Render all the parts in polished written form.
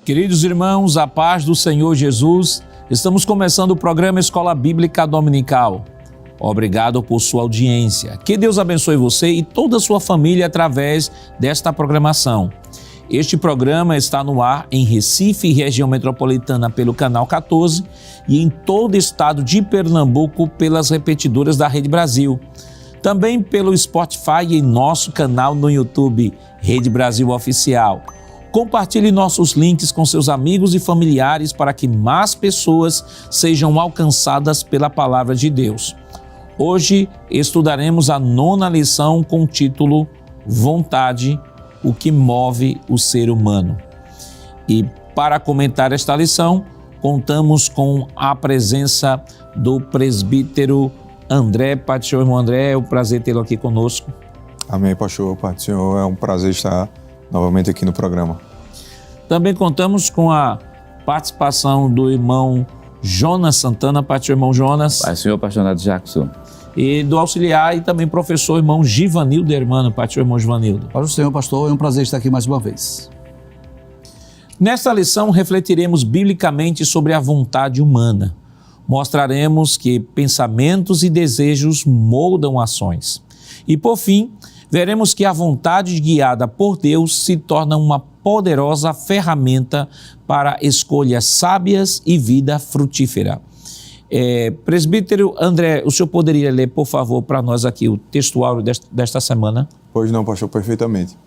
Queridos irmãos, a paz do Senhor Jesus, estamos começando o programa Escola Bíblica Dominical. Obrigado por sua audiência. Que Deus abençoe você e toda a sua família através desta programação. Este programa está no ar em Recife e região metropolitana pelo Canal 14 e em todo o estado de Pernambuco pelas repetidoras da Rede Brasil. Também pelo Spotify e em nosso canal no YouTube, Rede Brasil Oficial. Compartilhe nossos links com seus amigos e familiares para que mais pessoas sejam alcançadas pela Palavra de Deus. Hoje estudaremos a 9ª lição com o título Vontade, o que move o ser humano. E para comentar esta lição, contamos com a presença do presbítero André. Pai do Senhor, irmão André, é um prazer tê-lo aqui conosco. Amém, pastor. Pai do Senhor, é um prazer estar novamente aqui no programa. Também contamos com a participação do irmão Jonas Santana. Pai do Senhor, irmão Jonas. Pai do Senhor, pastor Jackson. E do auxiliar e também professor irmão Givanildo Hermano. Pai do Senhor, irmão Givanildo. Para o Senhor, pastor, é um prazer estar aqui mais uma vez. Nesta lição, refletiremos biblicamente sobre a vontade humana. Mostraremos que pensamentos e desejos moldam ações. E, por fim, veremos que a vontade guiada por Deus se torna uma poderosa ferramenta para escolhas sábias e vida frutífera. Presbítero André, o senhor poderia ler, por favor, para nós aqui o texto áureo desta semana? Pois não, pastor, perfeitamente.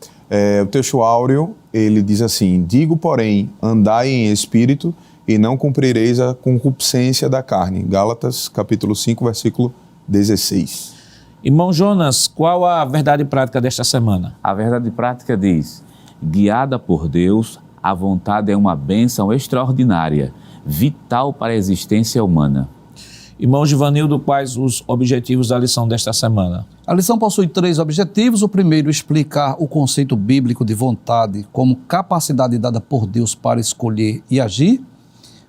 O texto áureo, ele diz assim: digo, porém, andai em espírito e não cumprireis a concupiscência da carne. Gálatas, capítulo 5, versículo 16. Irmão Jonas, qual a verdade prática desta semana? A verdade prática diz: guiada por Deus, a vontade é uma bênção extraordinária, vital para a existência humana. Irmão Givanildo, quais os objetivos da lição desta semana? A lição possui 3 objetivos. O primeiro, explicar o conceito bíblico de vontade como capacidade dada por Deus para escolher e agir.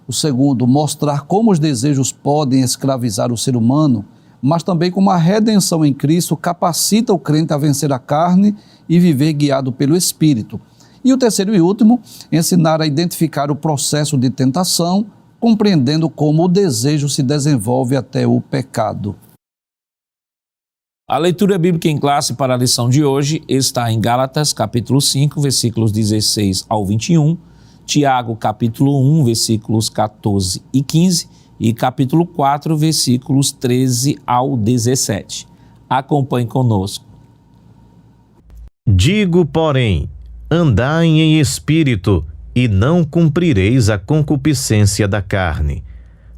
O segundo, mostrar como os desejos podem escravizar o ser humano, mas também como a redenção em Cristo capacita o crente a vencer a carne e viver guiado pelo Espírito. E o terceiro e último, ensinar a identificar o processo de tentação, compreendendo como o desejo se desenvolve até o pecado. A leitura bíblica em classe para a lição de hoje está em Gálatas, capítulo 5, versículos 16 ao 21, Tiago, capítulo 1, versículos 14 e 15, e capítulo 4, versículos 13 ao 17. Acompanhe conosco. Digo, porém, andai em espírito e não cumprireis a concupiscência da carne,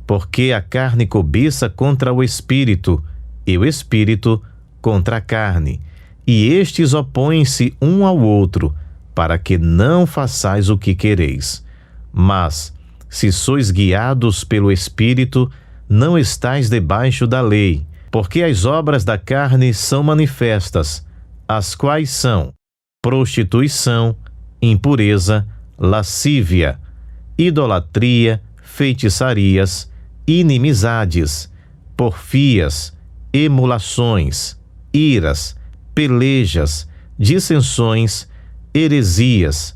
porque a carne cobiça contra o espírito, e o espírito contra a carne, e estes opõem-se um ao outro, para que não façais o que quereis. Mas, se sois guiados pelo Espírito, não estais debaixo da lei, porque as obras da carne são manifestas, as quais são prostituição, impureza, lascívia, idolatria, feitiçarias, inimizades, porfias, emulações, iras, pelejas, dissensões, heresias,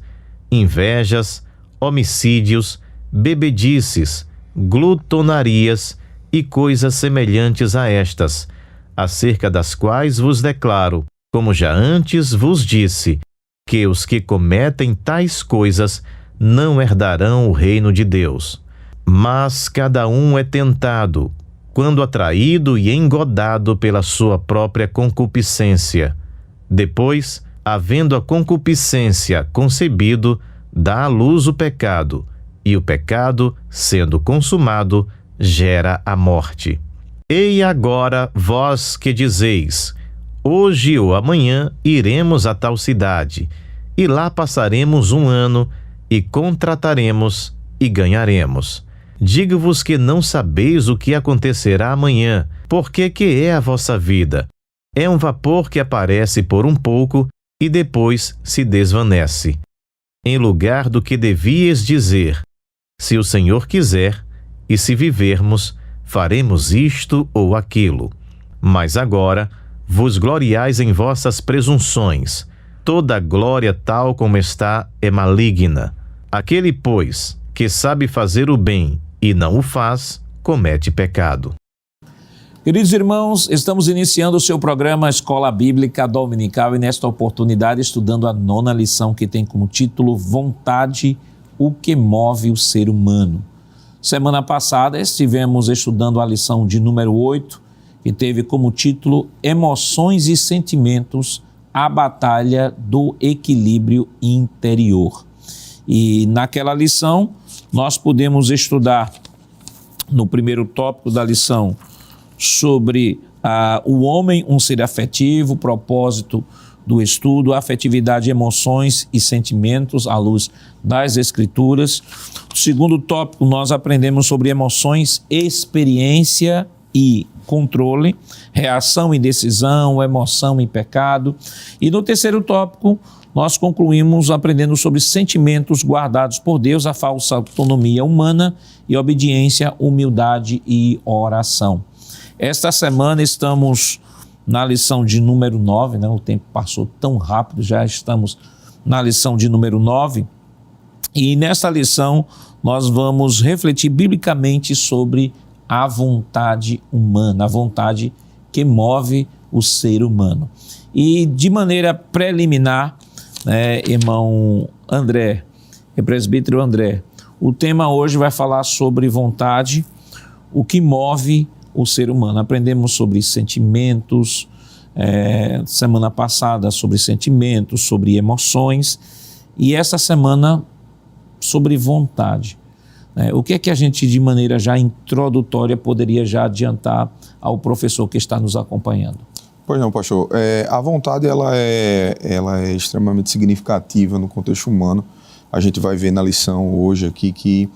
invejas, homicídios, bebedices, glutonarias e coisas semelhantes a estas, acerca das quais vos declaro, como já antes vos disse, que os que cometem tais coisas não herdarão o reino de Deus. Mas cada um é tentado, quando atraído e engodado pela sua própria concupiscência. Depois, havendo a concupiscência concebido, dá à luz o pecado, e o pecado, sendo consumado, gera a morte. E agora, vós que dizeis: hoje ou amanhã iremos a tal cidade, e lá passaremos 1 ano, e contrataremos e ganharemos. Digo-vos que não sabeis o que acontecerá amanhã, porque que é a vossa vida? É um vapor que aparece por um pouco e depois se desvanece. Em lugar do que devíeis dizer: se o Senhor quiser, e se vivermos, faremos isto ou aquilo. Mas agora vos gloriais em vossas presunções. Toda glória tal como está é maligna. Aquele, pois, que sabe fazer o bem e não o faz, comete pecado. Queridos irmãos, estamos iniciando o seu programa Escola Bíblica Dominical e nesta oportunidade estudando a 9ª lição que tem como título Vontade, o que move o ser humano. Semana passada estivemos estudando a lição de número 8, que teve como título Emoções e Sentimentos, a Batalha do Equilíbrio Interior. E naquela lição nós pudemos estudar no primeiro tópico da lição sobre o homem, um ser afetivo, propósito do estudo, afetividade, emoções e sentimentos à luz das Escrituras. No segundo tópico, nós aprendemos sobre emoções, experiência e controle, reação e decisão, emoção e pecado. E no terceiro tópico, nós concluímos aprendendo sobre sentimentos guardados por Deus, a falsa autonomia humana e obediência, humildade e oração. Esta semana estamos na lição de número 9, né? O tempo passou tão rápido, já estamos na lição de número 9. E nesta lição nós vamos refletir biblicamente sobre a vontade humana, a vontade que move o ser humano. E de maneira preliminar, irmão André, presbítero André, o tema hoje vai falar sobre vontade, o que move o ser humano. Aprendemos sobre sentimentos, semana passada sobre sentimentos, sobre emoções, e essa semana sobre vontade. O que é que a gente, de maneira já introdutória, poderia já adiantar ao professor que está nos acompanhando? Pois não, pastor. A vontade ela é extremamente significativa no contexto humano. A gente vai ver na lição hoje aqui que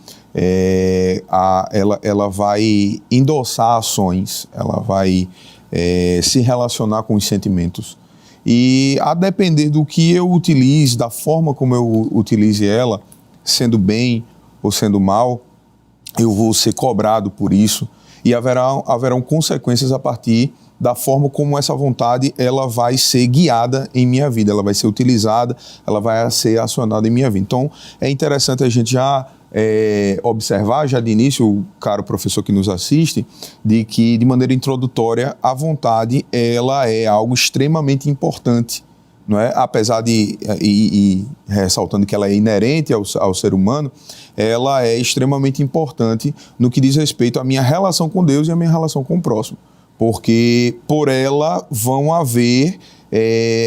ela vai endossar ações, ela vai se relacionar com os sentimentos. E a depender do que eu utilize, da forma como eu utilize ela, sendo bem ou sendo mal, eu vou ser cobrado por isso e haverão consequências a partir da forma como essa vontade ela vai ser guiada em minha vida, ela vai ser utilizada, ela vai ser acionada em minha vida. Então, é interessante a gente já observar, já de início, o caro professor que nos assiste, de que, de maneira introdutória, a vontade ela é algo extremamente importante, não é? Apesar de, e ressaltando que ela é inerente ao ser humano, ela é extremamente importante no que diz respeito à minha relação com Deus e à minha relação com o próximo. Porque por ela vão haver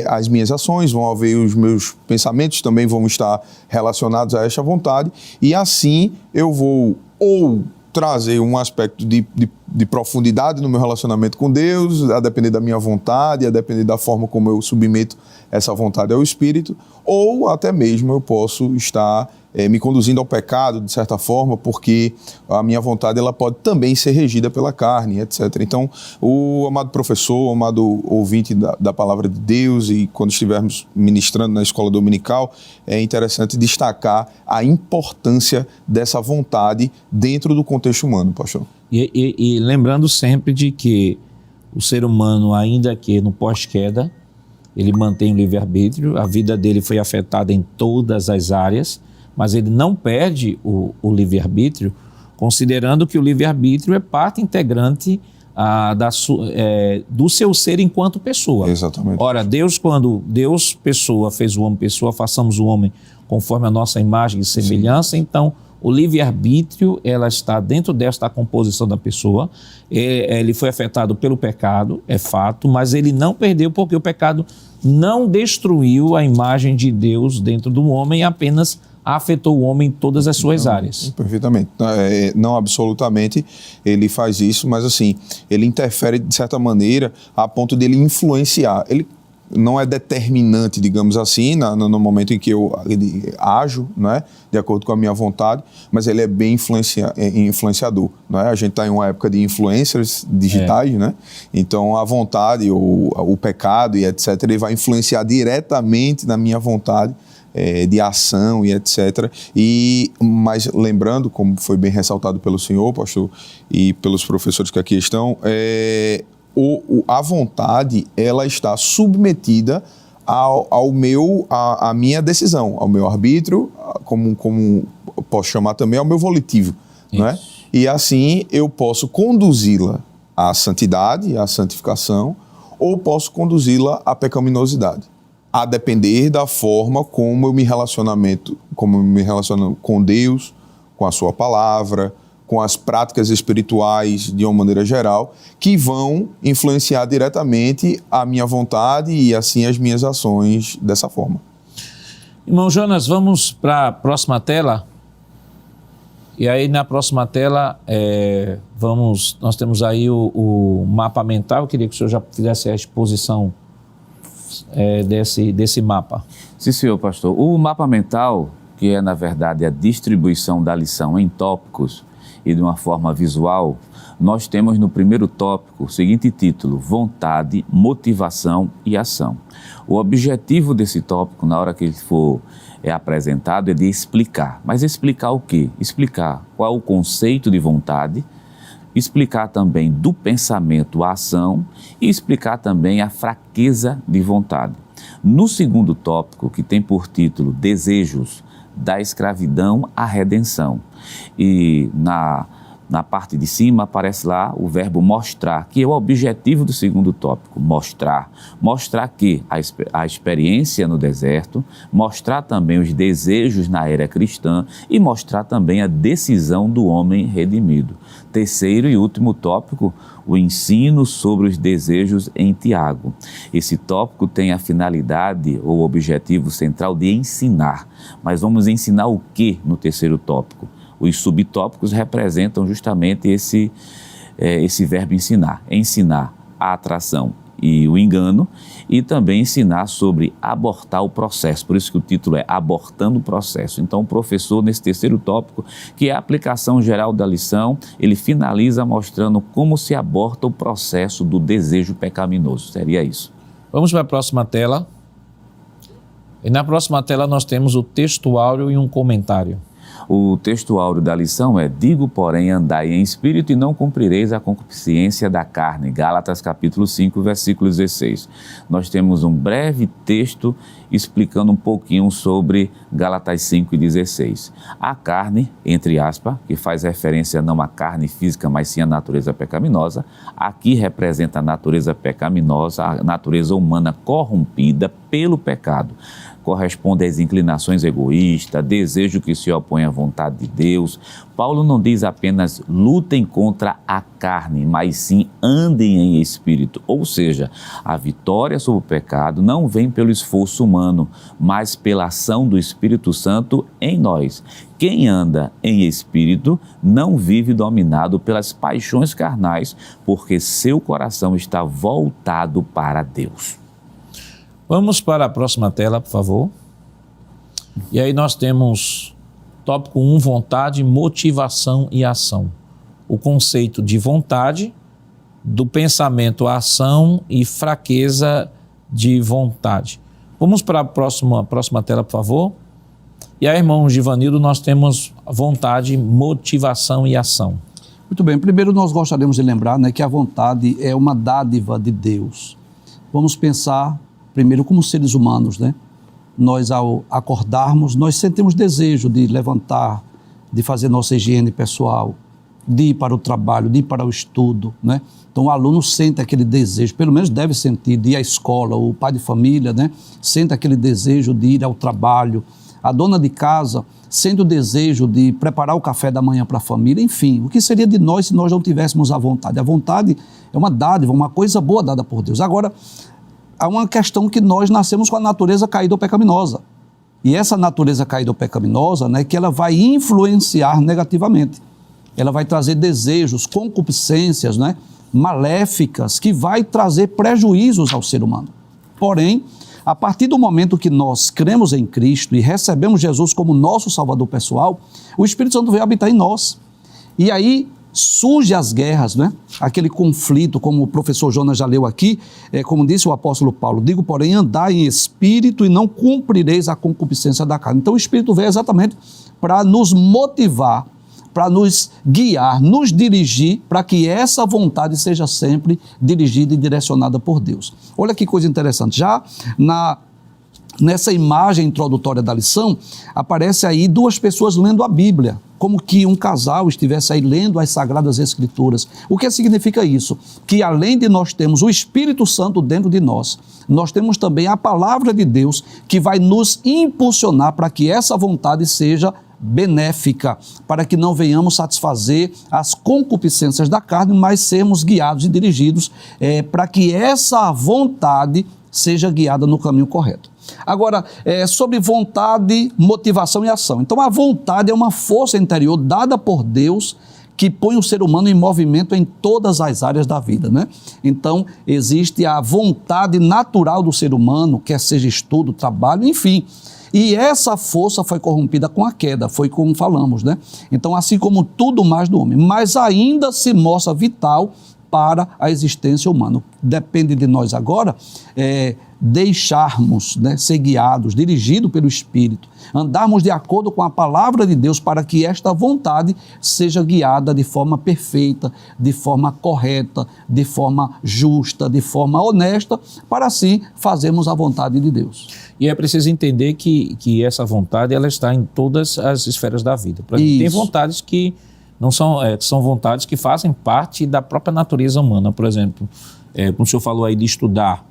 as minhas ações, vão haver os meus pensamentos, também vão estar relacionados a esta vontade, e assim eu vou ou trazer um aspecto de profundidade no meu relacionamento com Deus, a depender da minha vontade, a depender da forma como eu submeto essa vontade ao Espírito, ou até mesmo eu posso estar me conduzindo ao pecado, de certa forma, porque a minha vontade ela pode também ser regida pela carne, etc. Então, o amado professor, o amado ouvinte da palavra de Deus, e quando estivermos ministrando na escola dominical, é interessante destacar a importância dessa vontade dentro do contexto humano, pastor. E lembrando sempre de que o ser humano, ainda que no pós-queda, ele mantém o livre-arbítrio, a vida dele foi afetada em todas as áreas, mas ele não perde o livre-arbítrio, considerando que o livre-arbítrio é parte integrante do seu ser enquanto pessoa. Exatamente. Ora, quando Deus, pessoa, fez o homem pessoa, façamos o homem conforme a nossa imagem e semelhança. Sim. Então, o livre-arbítrio, ela está dentro desta composição da pessoa. Ele foi afetado pelo pecado, é fato, mas ele não perdeu porque o pecado não destruiu a imagem de Deus dentro do homem, apenas afetou o homem em todas as suas áreas. Perfeitamente. Não absolutamente ele faz isso, mas assim, ele interfere de certa maneira a ponto dele influenciar. Ele não é determinante, digamos assim, no momento em que eu ajo, não é? De acordo com a minha vontade, mas ele é bem influenciador. Não é? A gente está em uma época de influencers digitais, né? Então a vontade, o pecado e etc., ele vai influenciar diretamente na minha vontade de ação e etc. Mas lembrando, como foi bem ressaltado pelo senhor, pastor, e pelos professores que aqui estão, a vontade ela está submetida à minha decisão, ao meu arbítrio, como posso chamar também, ao meu volitivo. Não é? E assim eu posso conduzi-la à santidade, à santificação, ou posso conduzi-la à pecaminosidade, a depender da forma como eu me relaciono com Deus, com a sua palavra, com as práticas espirituais de uma maneira geral, que vão influenciar diretamente a minha vontade e assim as minhas ações dessa forma. Irmão Jonas, vamos para a próxima tela. E aí na próxima tela nós temos aí o mapa mental. Eu queria que o senhor já fizesse a exposição desse mapa. Sim, senhor pastor. O mapa mental, que é na verdade a distribuição da lição em tópicos e de uma forma visual, nós temos no primeiro tópico o seguinte título: vontade, motivação e ação. O objetivo desse tópico, na hora que ele for apresentado, é de explicar. Mas explicar o quê? Explicar qual é o conceito de vontade, explicar também do pensamento à ação e explicar também a fraqueza de vontade. No segundo tópico, que tem por título Desejos, da escravidão à redenção, e na parte de cima aparece lá o verbo mostrar, que é o objetivo do segundo tópico: mostrar que a experiência no deserto, mostrar também os desejos na era cristã e mostrar também a decisão do homem redimido. Terceiro e último tópico, o ensino sobre os desejos em Tiago. Esse tópico tem a finalidade ou objetivo central de ensinar, mas vamos ensinar o que no terceiro tópico? Os subtópicos representam justamente esse verbo ensinar. Ensinar a atração e o engano, e também ensinar sobre abortar o processo. Por isso que o título é Abortando o Processo. Então o professor, nesse terceiro tópico, que é a aplicação geral da lição, ele finaliza mostrando como se aborta o processo do desejo pecaminoso. Seria isso. Vamos para a próxima tela. E na próxima tela nós temos o textuário e um comentário. O texto áureo da lição é: digo, porém, andai em espírito e não cumprireis a concupiscência da carne. Gálatas capítulo 5, versículo 16. Nós temos um breve texto explicando um pouquinho sobre Gálatas 5 e 16. A carne, entre aspas, que faz referência não à carne física, mas sim à natureza pecaminosa, aqui representa a natureza pecaminosa, a natureza humana corrompida pelo pecado. Corresponde às inclinações egoístas, desejo que se opõe à vontade de Deus. Paulo não diz apenas lutem contra a carne, mas sim andem em espírito. Ou seja, a vitória sobre o pecado não vem pelo esforço humano, mas pela ação do Espírito Santo em nós. Quem anda em espírito não vive dominado pelas paixões carnais, porque seu coração está voltado para Deus. Vamos para a próxima tela, por favor. E aí nós temos tópico 1, vontade, motivação e ação. O conceito de vontade, do pensamento à ação e fraqueza de vontade. Vamos para a próxima tela, por favor. E aí, irmão Givanildo, nós temos vontade, motivação e ação. Muito bem. Primeiro nós gostaríamos de lembrar, que a vontade é uma dádiva de Deus. Vamos pensar primeiro como seres humanos, Nós, ao acordarmos, nós sentimos desejo de levantar, de fazer nossa higiene pessoal, de ir para o trabalho, de ir para o estudo, Então o aluno sente aquele desejo, pelo menos deve sentir, de ir à escola. O pai de família, sente aquele desejo de ir ao trabalho. A dona de casa sente o desejo de preparar o café da manhã para a família. Enfim, o que seria de nós se nós não tivéssemos a vontade? A vontade é uma dádiva, uma coisa boa dada por Deus. Agora, há uma questão que nós nascemos com a natureza caída ou pecaminosa. E essa natureza caída ou pecaminosa, que ela vai influenciar negativamente. Ela vai trazer desejos, concupiscências, maléficas, que vai trazer prejuízos ao ser humano. Porém, a partir do momento que nós cremos em Cristo e recebemos Jesus como nosso Salvador pessoal, o Espírito Santo veio habitar em nós. E aí surge as guerras, Aquele conflito, como o professor Jonas já leu aqui, como disse o apóstolo Paulo: digo, porém, andai em espírito e não cumprireis a concupiscência da carne. Então o Espírito veio exatamente para nos motivar, para nos guiar, nos dirigir, para que essa vontade seja sempre dirigida e direcionada por Deus. Olha que coisa interessante, já na nessa imagem introdutória da lição, aparece aí duas pessoas lendo a Bíblia, como que um casal estivesse aí lendo as Sagradas Escrituras. O que significa isso? Que além de nós termos o Espírito Santo dentro de nós, nós temos também a Palavra de Deus que vai nos impulsionar para que essa vontade seja benéfica, para que não venhamos satisfazer as concupiscências da carne, mas sermos guiados e dirigidos para que essa vontade seja guiada no caminho correto. Agora, sobre vontade, motivação e ação. Então, a vontade é uma força interior dada por Deus que põe o ser humano em movimento em todas as áreas da vida, né? Então, existe a vontade natural do ser humano, quer seja estudo, trabalho, enfim. E essa força foi corrompida com a queda, foi como falamos, né? Então, assim como tudo mais do homem, mas ainda se mostra vital para a existência humana. Depende de nós agora deixarmos, né, ser guiados, dirigidos pelo Espírito, andarmos de acordo com a palavra de Deus para que esta vontade seja guiada de forma perfeita, de forma correta, de forma justa, de forma honesta, para assim fazermos a vontade de Deus. E é preciso entender que essa vontade ela está em todas as esferas da vida. Tem vontades que não são, são vontades que fazem parte da própria natureza humana. Por exemplo, como o senhor falou aí de estudar,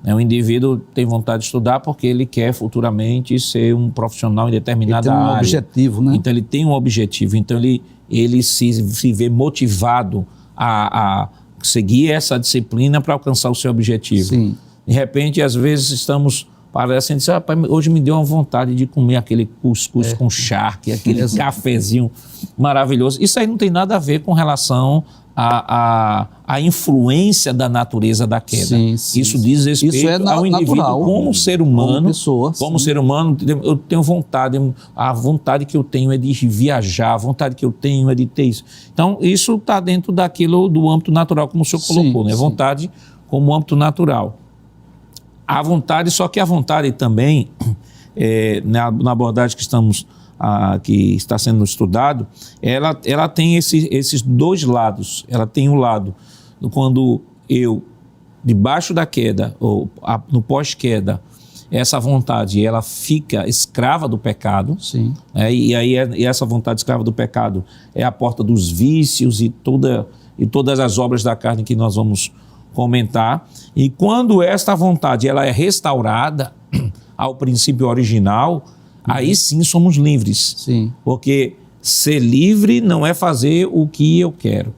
o indivíduo tem vontade de estudar porque ele quer futuramente ser um profissional em determinada área. Ele tem um objetivo, né? Então ele tem um objetivo, então ele se vê motivado a seguir essa disciplina para alcançar o seu objetivo. Sim. De repente, às vezes estamos parecendo assim, hoje me deu uma vontade de comer aquele cuscuz com charque, aquele cafezinho maravilhoso. Isso aí não tem nada a ver com relação à influência da natureza da queda. Sim, isso diz respeito ao indivíduo natural, como ser humano. Como ser humano, eu tenho vontade, a vontade que eu tenho é de viajar, a vontade que eu tenho é de ter isso. Então, isso está dentro daquilo do âmbito natural, como o senhor colocou, né? Vontade como âmbito natural. A vontade, só que a vontade também, na abordagem que está sendo estudado, ela tem esses dois lados. Ela tem um lado, quando eu, debaixo da queda, ou no pós-queda, essa vontade, ela fica escrava do pecado. Sim. E aí essa vontade escrava do pecado é a porta dos vícios e todas as obras da carne que nós vamos comentar. E quando esta vontade ela é restaurada ao princípio original, aí sim somos livres. Sim. Porque ser livre não é fazer o que eu quero.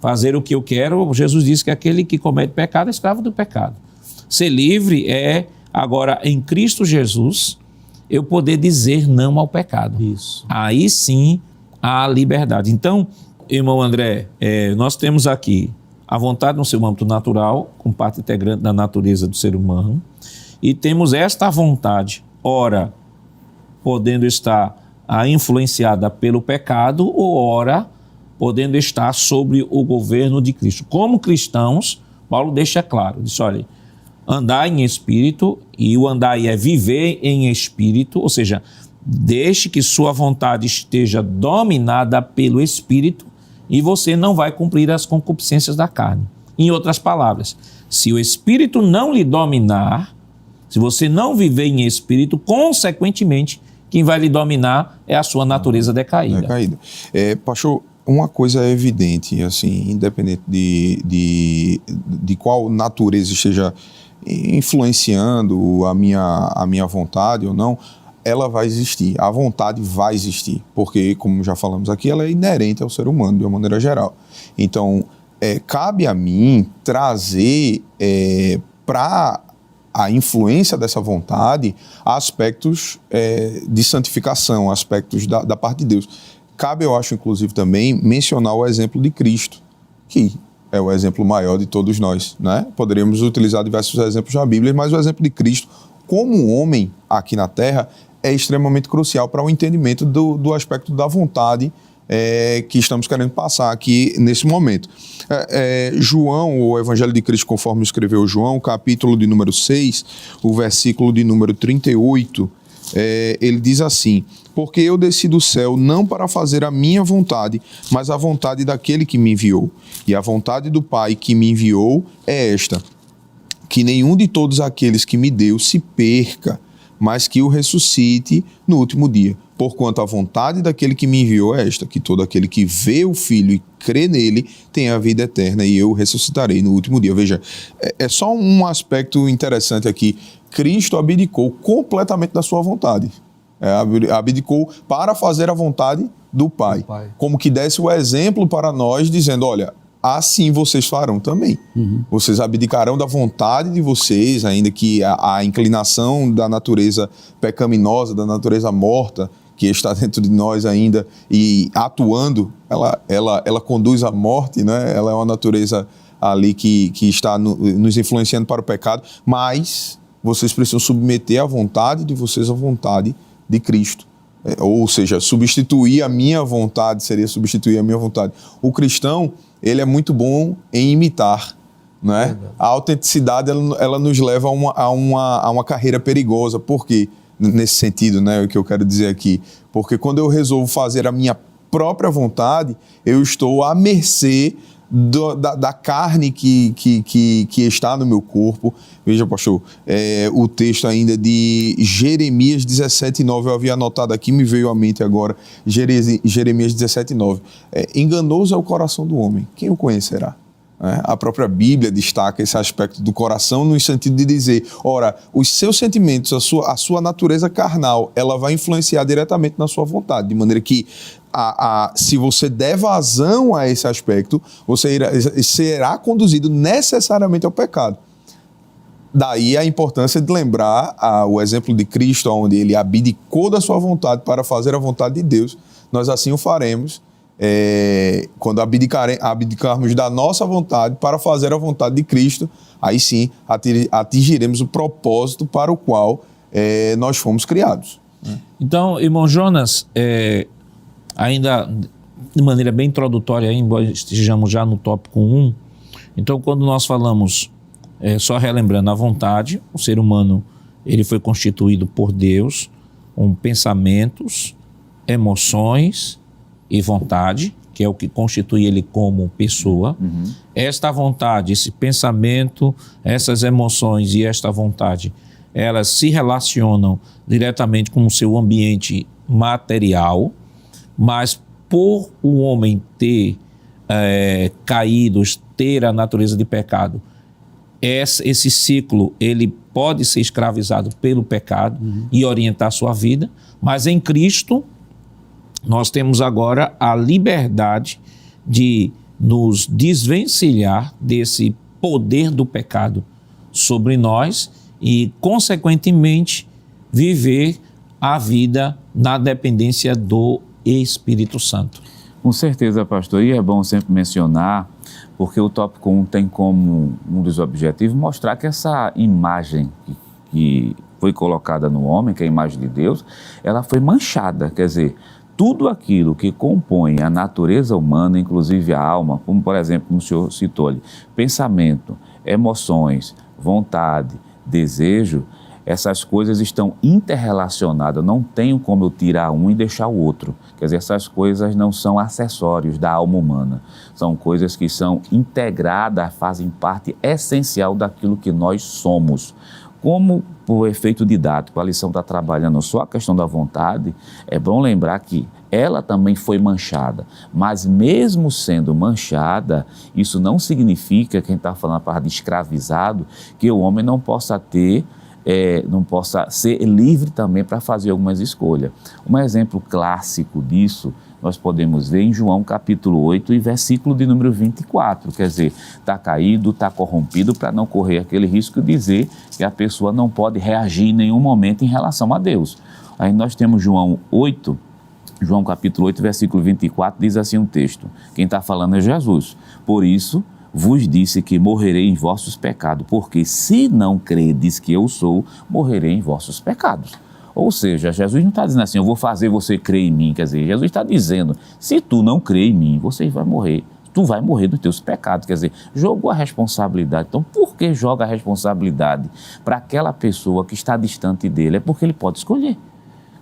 Fazer o que eu quero, Jesus disse que aquele que comete pecado é escravo do pecado. Ser livre é, agora, em Cristo Jesus, eu poder dizer não ao pecado. Isso. Aí sim há liberdade. Então, irmão André, nós temos aqui a vontade no seu âmbito natural, com parte integrante da natureza do ser humano, e temos esta vontade, ora, podendo estar influenciada pelo pecado, ou ora, podendo estar sobre o governo de Cristo. Como cristãos, Paulo deixa claro, diz, olha, andar em espírito, e o andar aí é viver em espírito, ou seja, deixe que sua vontade esteja dominada pelo espírito, e você não vai cumprir as concupiscências da carne. Em outras palavras, se o espírito não lhe dominar, se você não viver em espírito, consequentemente, quem vai lhe dominar é a sua natureza decaída. Pastor, uma coisa é evidente, assim, independente de qual natureza esteja influenciando a minha vontade ou não, ela vai existir, a vontade vai existir, porque, como já falamos aqui, ela é inerente ao ser humano, de uma maneira geral. Então, cabe a mim trazer para a influência dessa vontade aspectos de santificação, aspectos da parte de Deus. Cabe, eu acho, inclusive, também mencionar o exemplo de Cristo, que é o exemplo maior de todos nós, né? Poderíamos utilizar diversos exemplos na Bíblia, mas o exemplo de Cristo, como homem aqui na Terra, é extremamente crucial para o entendimento do aspecto da vontade que estamos querendo passar aqui nesse momento. João, o Evangelho de Cristo, conforme escreveu João, capítulo de número 6, o versículo de número 38, ele diz assim: porque eu desci do céu não para fazer a minha vontade, mas a vontade daquele que me enviou. E a vontade do Pai que me enviou é esta, que nenhum de todos aqueles que me deu se perca, mas que o ressuscite no último dia. Porquanto a vontade daquele que me enviou é esta, que todo aquele que vê o Filho e crê nele tenha a vida eterna, e eu o ressuscitarei no último dia. Veja, é só um aspecto interessante aqui. Cristo abdicou completamente da sua vontade. Abdicou para fazer a vontade do Pai. Como que desse o exemplo para nós, dizendo, olha, assim vocês farão também. Vocês abdicarão da vontade de vocês, ainda que a inclinação da natureza pecaminosa, da natureza morta, que está dentro de nós ainda e atuando, ela conduz à morte, né? Ela é uma natureza ali que está nos influenciando para o pecado, mas vocês precisam submeter a vontade de vocês à vontade de Cristo. Ou seja, substituir a minha vontade seria substituir a minha vontade. O cristão, ele é muito bom em imitar, né? A autenticidade, ela nos leva a uma carreira perigosa. Por quê? Nesse sentido, né, o que eu quero dizer aqui. Porque quando eu resolvo fazer a minha própria vontade, eu estou à mercê da carne que está no meu corpo. Veja, pastor, o texto ainda de Jeremias 17:9, eu havia anotado aqui, me veio à mente agora, Jeremias 17:9. Enganoso é o coração do homem, quem o conhecerá? A própria Bíblia destaca esse aspecto do coração no sentido de dizer, ora, os seus sentimentos, a sua natureza carnal, ela vai influenciar diretamente na sua vontade, de maneira que se você der vazão a esse aspecto, você será conduzido necessariamente ao pecado. Daí a importância de lembrar o exemplo de Cristo, onde ele abdicou da sua vontade para fazer a vontade de Deus. Nós assim o faremos quando abdicarmos da nossa vontade para fazer a vontade de Cristo. Aí sim atingiremos o propósito para o qual nós fomos criados. Então, irmão Jonas, ainda de maneira bem introdutória, embora estejamos já no tópico 1, então quando nós falamos, só relembrando a vontade, o ser humano ele foi constituído por Deus com pensamentos, emoções e vontade, que é o que constitui ele como pessoa. Esta vontade, esse pensamento, essas emoções e esta vontade, elas se relacionam diretamente com o seu ambiente material, mas por o homem ter caído, ter a natureza de pecado, esse ciclo ele pode ser escravizado pelo pecado e orientar sua vida, mas em Cristo nós temos agora a liberdade de nos desvencilhar desse poder do pecado sobre nós e, consequentemente, viver a vida na dependência do Espírito Santo. Com certeza, pastor, e é bom sempre mencionar, porque o tópico 1 tem como um dos objetivos mostrar que essa imagem que foi colocada no homem, que é a imagem de Deus, ela foi manchada, quer dizer, tudo aquilo que compõe a natureza humana, inclusive a alma, como por exemplo, como o senhor citou ali, pensamento, emoções, vontade, desejo, essas coisas estão interrelacionadas, não tenho como eu tirar um e deixar o outro. Quer dizer, essas coisas não são acessórios da alma humana, são coisas que são integradas, fazem parte essencial daquilo que nós somos. Como por efeito didático, a lição está trabalhando só a questão da vontade, é bom lembrar que ela também foi manchada, mas mesmo sendo manchada, isso não significa, quem está falando a parte de escravizado, que o homem não possa ter, não possa ser livre também para fazer algumas escolhas. Um exemplo clássico disso, nós podemos ver em João capítulo 8 e versículo de número 24, quer dizer, está caído, está corrompido, para não correr aquele risco de dizer que a pessoa não pode reagir em nenhum momento em relação a Deus. Aí nós temos João capítulo 8, versículo 24, diz assim um texto, quem está falando é Jesus, por isso vos disse que morrerei em vossos pecados, porque se não credes que eu sou, morrerei em vossos pecados. Ou seja, Jesus não está dizendo assim, eu vou fazer você crer em mim, quer dizer, Jesus está dizendo, se tu não crer em mim, você vai morrer, tu vai morrer dos teus pecados, quer dizer, jogou a responsabilidade. Então, por que joga a responsabilidade para aquela pessoa que está distante dele? É porque ele pode escolher.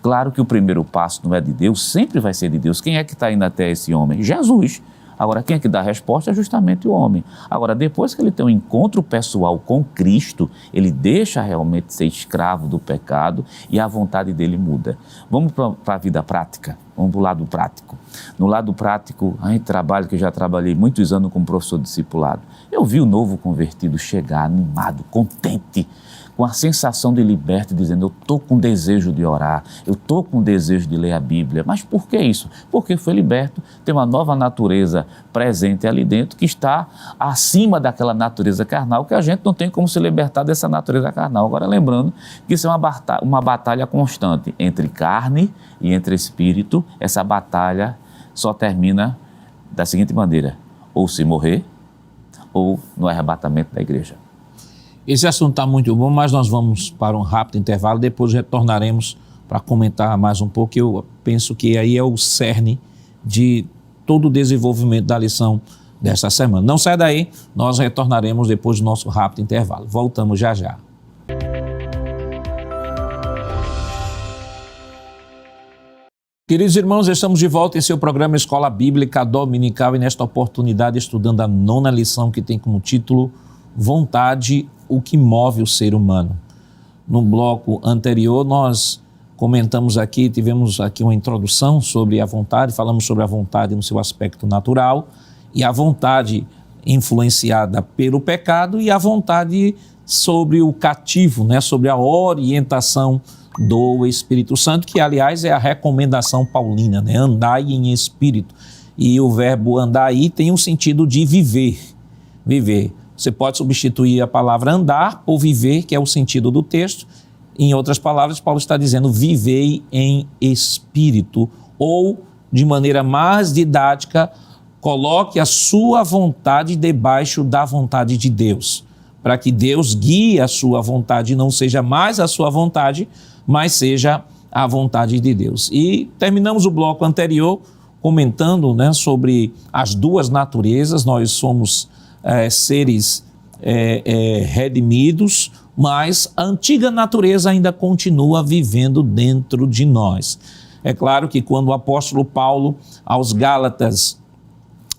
Claro que o primeiro passo não é de Deus, sempre vai ser de Deus. Quem é que está indo até esse homem? Jesus. Agora, quem é que dá a resposta é justamente o homem. Agora, depois que ele tem um encontro pessoal com Cristo, ele deixa realmente ser escravo do pecado e a vontade dele muda. Vamos para a vida prática, vamos para o lado prático. No lado prático, a gente trabalha, que eu já trabalhei muitos anos como professor discipulado. Eu vi o novo convertido chegar animado, contente, com a sensação de liberto, dizendo, eu estou com desejo de orar, eu estou com desejo de ler a Bíblia. Mas por que isso? Porque foi liberto, tem uma nova natureza presente ali dentro que está acima daquela natureza carnal, que a gente não tem como se libertar dessa natureza carnal. Agora, lembrando que isso é uma batalha constante entre carne e entre espírito. Essa batalha só termina da seguinte maneira, ou se morrer, ou no arrebatamento da igreja. Esse assunto está muito bom, mas nós vamos para um rápido intervalo, depois retornaremos para comentar mais um pouco. Eu penso que aí é o cerne de todo o desenvolvimento da lição desta semana. Não sai daí, nós retornaremos depois do nosso rápido intervalo. Voltamos já já. Queridos irmãos, estamos de volta em seu programa Escola Bíblica Dominical e nesta oportunidade estudando a 9ª lição que tem como título Vontade, o que move o ser humano. No bloco anterior nós comentamos aqui, tivemos aqui uma introdução sobre a vontade, falamos sobre a vontade no seu aspecto natural e a vontade influenciada pelo pecado e a vontade sobre o cativo, né, sobre a orientação do Espírito Santo, que aliás é a recomendação paulina, né, andai em espírito. E o verbo andar aí tem um sentido de viver, viver. Você pode substituir a palavra andar por viver, que é o sentido do texto. Em outras palavras, Paulo está dizendo vivei em espírito, ou, de maneira mais didática, coloque a sua vontade debaixo da vontade de Deus, para que Deus guie a sua vontade, não seja mais a sua vontade, mas seja a vontade de Deus. E terminamos o bloco anterior comentando, né, sobre as duas naturezas. Nós somos seres redimidos, mas a antiga natureza ainda continua vivendo dentro de nós. É claro que quando o apóstolo Paulo aos Gálatas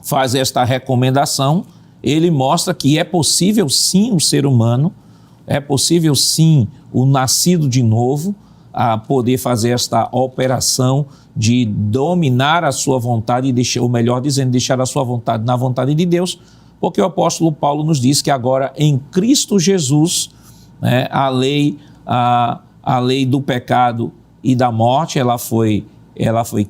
faz esta recomendação, ele mostra que é possível sim o ser humano, é possível sim o nascido de novo a poder fazer esta operação de dominar a sua vontade, ou melhor dizendo, deixar a sua vontade na vontade de Deus, porque o apóstolo Paulo nos diz que agora em Cristo Jesus, né, a lei do pecado e da morte, ela foi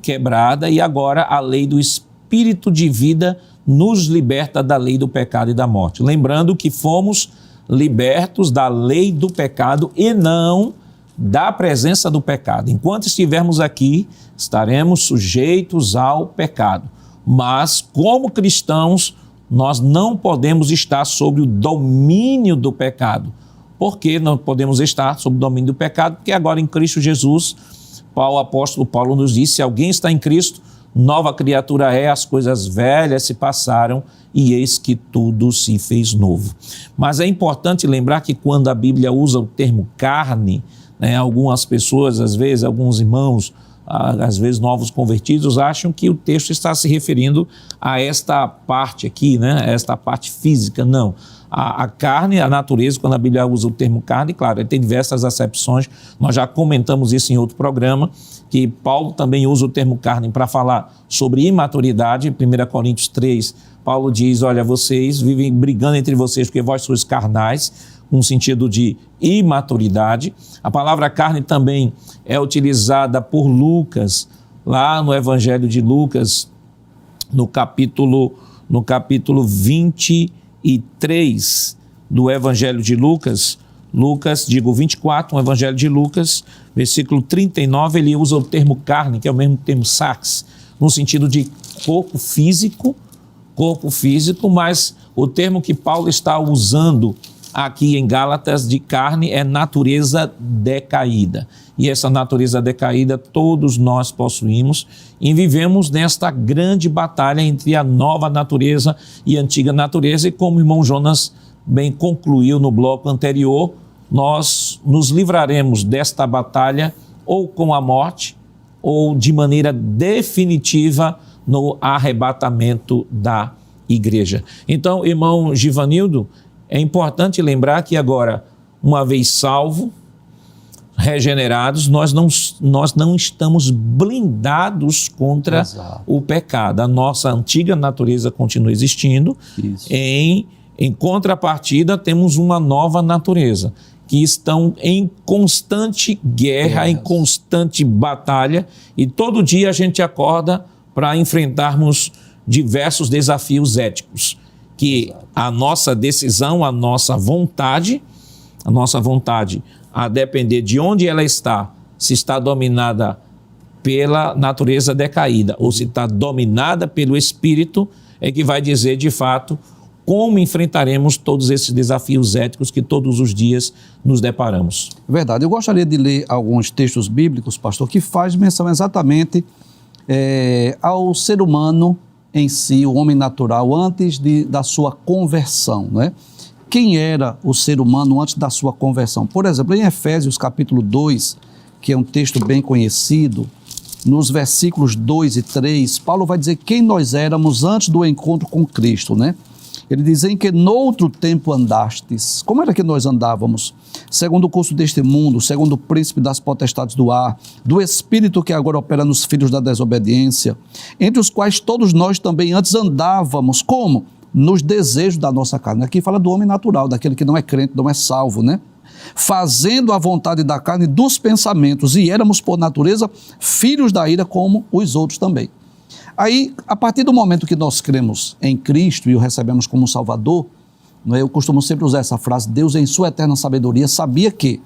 quebrada e agora a lei do Espírito de vida nos liberta da lei do pecado e da morte. Lembrando que fomos libertos da lei do pecado e não da presença do pecado. Enquanto estivermos aqui, estaremos sujeitos ao pecado. Mas, como cristãos, nós não podemos estar sob o domínio do pecado. Por que não podemos estar sob o domínio do pecado? Porque agora em Cristo Jesus, o apóstolo Paulo nos diz, se alguém está em Cristo, nova criatura é, as coisas velhas se passaram e eis que tudo se fez novo. Mas é importante lembrar que quando a Bíblia usa o termo carne, né, algumas pessoas, às vezes, alguns irmãos, às vezes novos convertidos, acham que o texto está se referindo a esta parte aqui, né, esta parte física. Não. A carne, a natureza, quando a Bíblia usa o termo carne, claro, tem diversas acepções, nós já comentamos isso em outro programa, que Paulo também usa o termo carne para falar sobre imaturidade. Em 1 Coríntios 3, Paulo diz, olha, vocês vivem brigando entre vocês porque vós sois carnais, no sentido de imaturidade. A palavra carne também é utilizada por Lucas, lá no Evangelho de Lucas, no capítulo 23 do Evangelho de Lucas, 24, o Evangelho de Lucas, versículo 39, ele usa o termo carne, que é o mesmo termo sarx, no sentido de corpo físico, mas o termo que Paulo está usando aqui em Gálatas de carne é natureza decaída. E essa natureza decaída todos nós possuímos e vivemos nesta grande batalha entre a nova natureza e a antiga natureza. E como o irmão Jonas bem concluiu no bloco anterior, nós nos livraremos desta batalha ou com a morte ou de maneira definitiva no arrebatamento da igreja. Então, irmão Givanildo, é importante lembrar que agora, uma vez salvo, regenerados, nós não estamos blindados contra o pecado. A nossa antiga natureza continua existindo. Em contrapartida, temos uma nova natureza, que estão em constante guerra, em constante batalha, e todo dia a gente acorda para enfrentarmos diversos desafios éticos, que a nossa decisão, a nossa vontade, a depender de onde ela está, se está dominada pela natureza decaída ou se está dominada pelo Espírito, é que vai dizer de fato como enfrentaremos todos esses desafios éticos que todos os dias nos deparamos. Verdade. Eu gostaria de ler alguns textos bíblicos, pastor, que faz menção exatamente ao ser humano em si, o homem natural, antes da sua conversão, não é? Quem era o ser humano antes da sua conversão? Por exemplo, em Efésios capítulo 2, que é um texto bem conhecido, nos versículos 2 e 3, Paulo vai dizer quem nós éramos antes do encontro com Cristo, né? Ele diz em que noutro tempo andastes. Como era que nós andávamos? Segundo o curso deste mundo, segundo o príncipe das potestades do ar, do espírito que agora opera nos filhos da desobediência, entre os quais todos nós também antes andávamos. Como? Nos desejos da nossa carne. Aqui fala do homem natural, daquele que não é crente, não é salvo, né? Fazendo a vontade da carne dos pensamentos, e éramos por natureza filhos da ira como os outros também. Aí, a partir do momento que nós cremos em Cristo e o recebemos como Salvador, eu costumo sempre usar essa frase, Deus em sua eterna sabedoria sabia que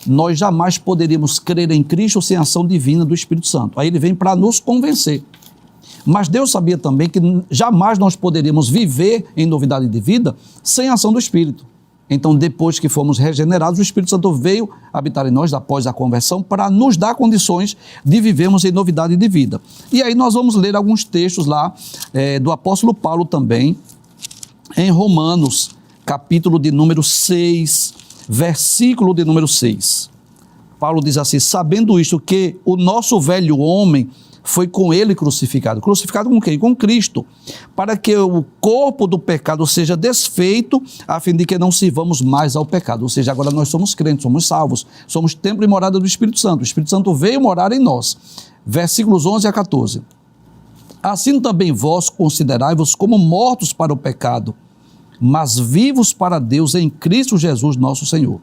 nós jamais poderíamos crer em Cristo sem a ação divina do Espírito Santo. Aí ele vem para nos convencer. Mas Deus sabia também que jamais nós poderíamos viver em novidade de vida sem a ação do Espírito. Então, depois que fomos regenerados, o Espírito Santo veio habitar em nós após a conversão para nos dar condições de vivermos em novidade de vida. E aí nós vamos ler alguns textos lá do apóstolo Paulo também, em Romanos, capítulo de número 6, versículo de número 6. Paulo diz assim, sabendo isto que o nosso velho homem foi com ele crucificado. Crucificado com quem? Com Cristo. Para que o corpo do pecado seja desfeito, a fim de que não sirvamos mais ao pecado. Ou seja, agora nós somos crentes, somos salvos, somos templo e morada do Espírito Santo. O Espírito Santo veio morar em nós. Versículos 11 a 14. Assim também vós considerai-vos como mortos para o pecado, mas vivos para Deus em Cristo Jesus nosso Senhor.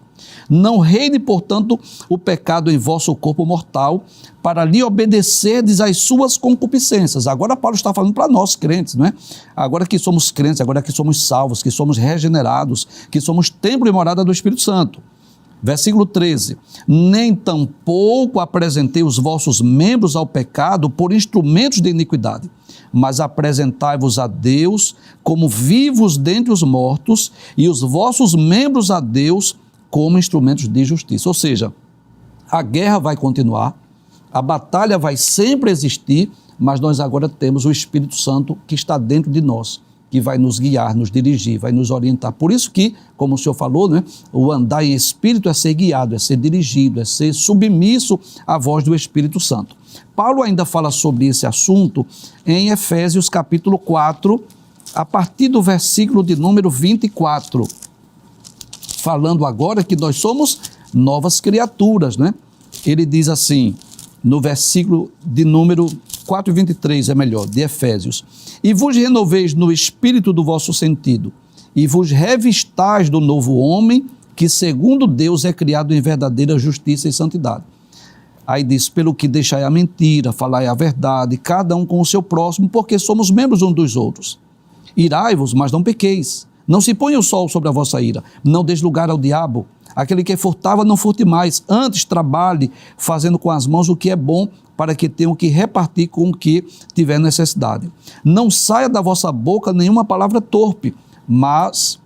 Não reine, portanto, o pecado em vosso corpo mortal, para lhe obedecerdes às suas concupiscências. Agora Paulo está falando para nós, crentes, não é? Agora que somos crentes, agora que somos salvos, que somos regenerados, que somos templo e morada do Espírito Santo. Versículo 13. Nem tampouco apresentei os vossos membros ao pecado por instrumentos de iniquidade, mas apresentai-vos a Deus como vivos dentre os mortos e os vossos membros a Deus como instrumentos de justiça. Ou seja, a guerra vai continuar, a batalha vai sempre existir, mas nós agora temos o Espírito Santo que está dentro de nós, que vai nos guiar, nos dirigir, vai nos orientar. Por isso que, como o senhor falou, né, o andar em Espírito é ser guiado, é ser dirigido, é ser submisso à voz do Espírito Santo. Paulo ainda fala sobre esse assunto em Efésios capítulo 4, a partir do versículo de número 24, falando agora que nós somos novas criaturas, né? Ele diz assim, no versículo de número 4 e 23, é melhor, de Efésios, e vos renoveis no espírito do vosso sentido, e vos revistais do novo homem, que segundo Deus é criado em verdadeira justiça e santidade. Aí diz, pelo que deixai a mentira, falai a verdade, cada um com o seu próximo, porque somos membros uns dos outros. Irai-vos, mas não pequeis. Não se ponha o sol sobre a vossa ira, não deis lugar ao diabo. Aquele que furtava, não furte mais. Antes trabalhe, fazendo com as mãos o que é bom, para que tenham que repartir com o que tiver necessidade. Não saia da vossa boca nenhuma palavra torpe, mas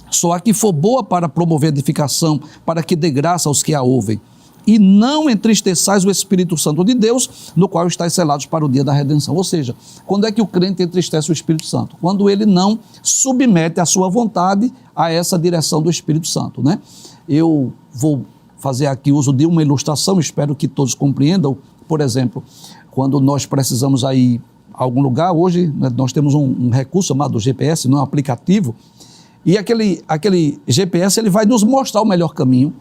só a que for boa para promover edificação, para que dê graça aos que a ouvem. E não entristeçais o Espírito Santo de Deus, no qual estáis selados para o dia da redenção. Ou seja, quando é que o crente entristece o Espírito Santo? Quando ele não submete a sua vontade a essa direção do Espírito Santo, né? Eu vou fazer aqui uso de uma ilustração, espero que todos compreendam. Por exemplo, quando nós precisamos aí algum lugar, hoje, né, nós temos um recurso chamado GPS, não é um aplicativo, e aquele GPS ele vai nos mostrar o melhor caminho,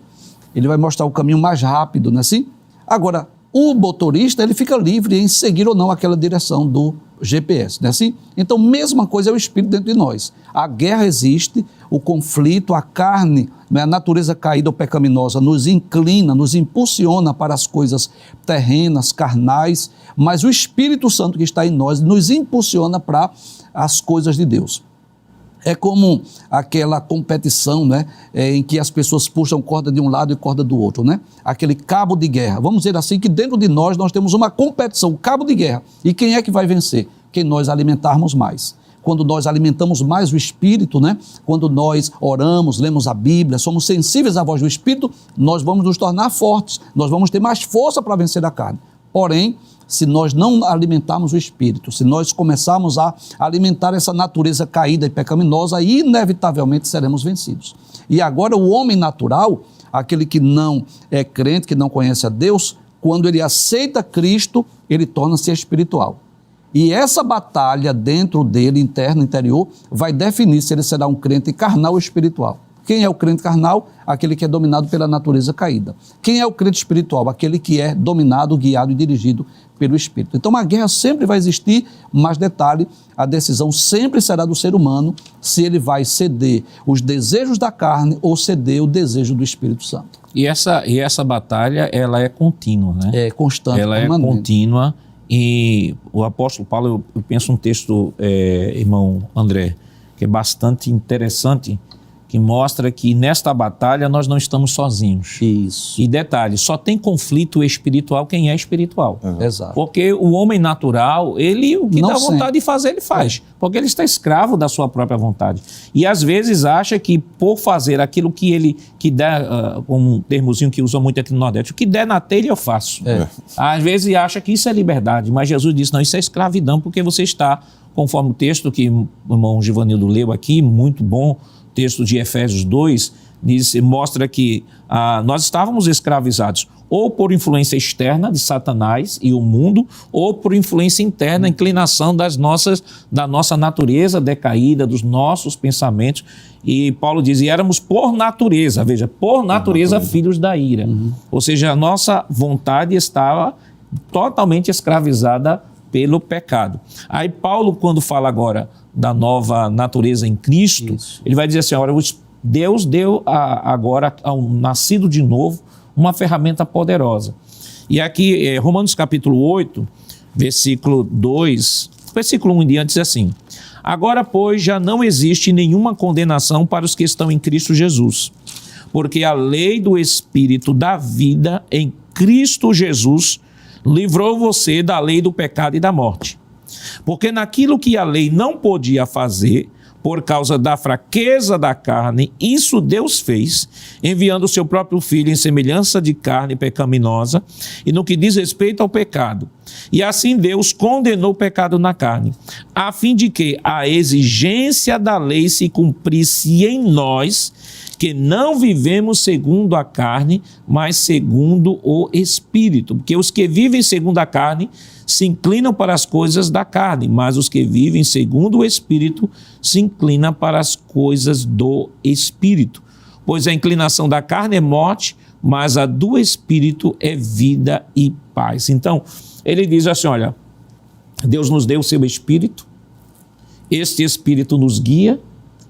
ele vai mostrar o caminho mais rápido, não é assim? Agora, o motorista ele fica livre em seguir ou não aquela direção do GPS, não é assim? Então, mesma coisa é o Espírito dentro de nós. A guerra existe, o conflito, a carne, a natureza caída ou pecaminosa nos inclina, nos impulsiona para as coisas terrenas, carnais, mas o Espírito Santo que está em nós nos impulsiona para as coisas de Deus. É como aquela competição, né, em que as pessoas puxam corda de um lado e corda do outro, né? Aquele cabo de guerra. Vamos dizer assim que dentro de nós temos uma competição, cabo de guerra. E quem é que vai vencer? Quem nós alimentarmos mais. Quando nós alimentamos mais o Espírito, né? Quando nós oramos, lemos a Bíblia, somos sensíveis à voz do Espírito, nós vamos nos tornar fortes, nós vamos ter mais força para vencer a carne. Porém, se nós não alimentarmos o Espírito, se nós começarmos a alimentar essa natureza caída e pecaminosa, inevitavelmente seremos vencidos. E agora o homem natural, aquele que não é crente, que não conhece a Deus, quando ele aceita Cristo, ele torna-se espiritual. E essa batalha dentro dele, interno, interior, vai definir se ele será um crente carnal ou espiritual. Quem é o crente carnal? Aquele que é dominado pela natureza caída. Quem é o crente espiritual? Aquele que é dominado, guiado e dirigido pelo Espírito. Então a guerra sempre vai existir, mas detalhe, a decisão sempre será do ser humano se ele vai ceder os desejos da carne ou ceder o desejo do Espírito Santo. E essa batalha, ela é contínua, né? É constante, ela permanente. É contínua e o apóstolo Paulo, eu penso um texto, irmão André, que é bastante interessante, que mostra que nesta batalha nós não estamos sozinhos. Isso. E detalhe, só tem conflito espiritual quem é espiritual. Exato. Porque o homem natural, ele o que Não dá vontade sempre. de fazer, ele faz. Porque ele está escravo da sua própria vontade. E às vezes acha que por fazer aquilo que dá, como um termozinho que usa muito aqui no Nordeste, o que der na telha eu faço. Às vezes acha que isso é liberdade, mas Jesus disse, não, isso é escravidão, porque você está, conforme o texto que o irmão Givanildo leu aqui, muito bom, texto de Efésios 2, mostra que nós estávamos escravizados ou por influência externa de Satanás e o mundo, ou por influência interna, inclinação da nossa natureza decaída, dos nossos pensamentos. E Paulo diz, e éramos por natureza, veja, por natureza filhos da ira. Ou seja, a nossa vontade estava totalmente escravizada pelo pecado. Aí Paulo, quando fala agora da nova natureza em Cristo, ele vai dizer assim, olha, Deus deu agora ao nascido de novo uma ferramenta poderosa. E aqui, Romanos capítulo 8, versículo 2, versículo 1 em diante, diz assim, agora, pois, já não existe nenhuma condenação para os que estão em Cristo Jesus, porque a lei do Espírito da vida em Cristo Jesus livrou você da lei do pecado e da morte. Porque naquilo que a lei não podia fazer, por causa da fraqueza da carne, isso Deus fez, enviando o seu próprio Filho em semelhança de carne pecaminosa, e no que diz respeito ao pecado. E assim Deus condenou o pecado na carne, a fim de que a exigência da lei se cumprisse em nós, que não vivemos segundo a carne, mas segundo o Espírito. Porque os que vivem segundo a carne se inclinam para as coisas da carne, mas os que vivem segundo o Espírito se inclinam para as coisas do Espírito. Pois a inclinação da carne é morte, mas a do Espírito é vida e paz. Então, ele diz assim, olha, Deus nos deu o seu Espírito, este Espírito nos guia,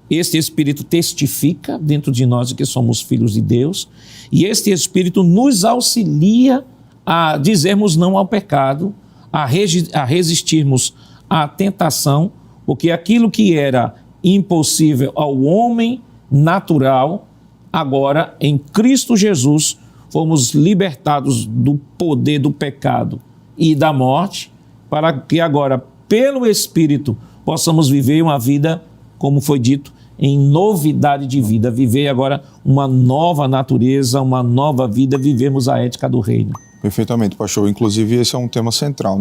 este Espírito testifica dentro de nós que somos filhos de Deus, e este Espírito nos auxilia a dizermos não ao pecado, a resistirmos à tentação, porque aquilo que era impossível ao homem natural, agora em Cristo Jesus fomos libertados do poder do pecado e da morte, para que agora, pelo Espírito, possamos viver uma vida, como foi dito, em novidade de vida, viver agora uma nova natureza, uma nova vida, vivemos a ética do reino. Perfeitamente, pastor. Inclusive, esse é um tema central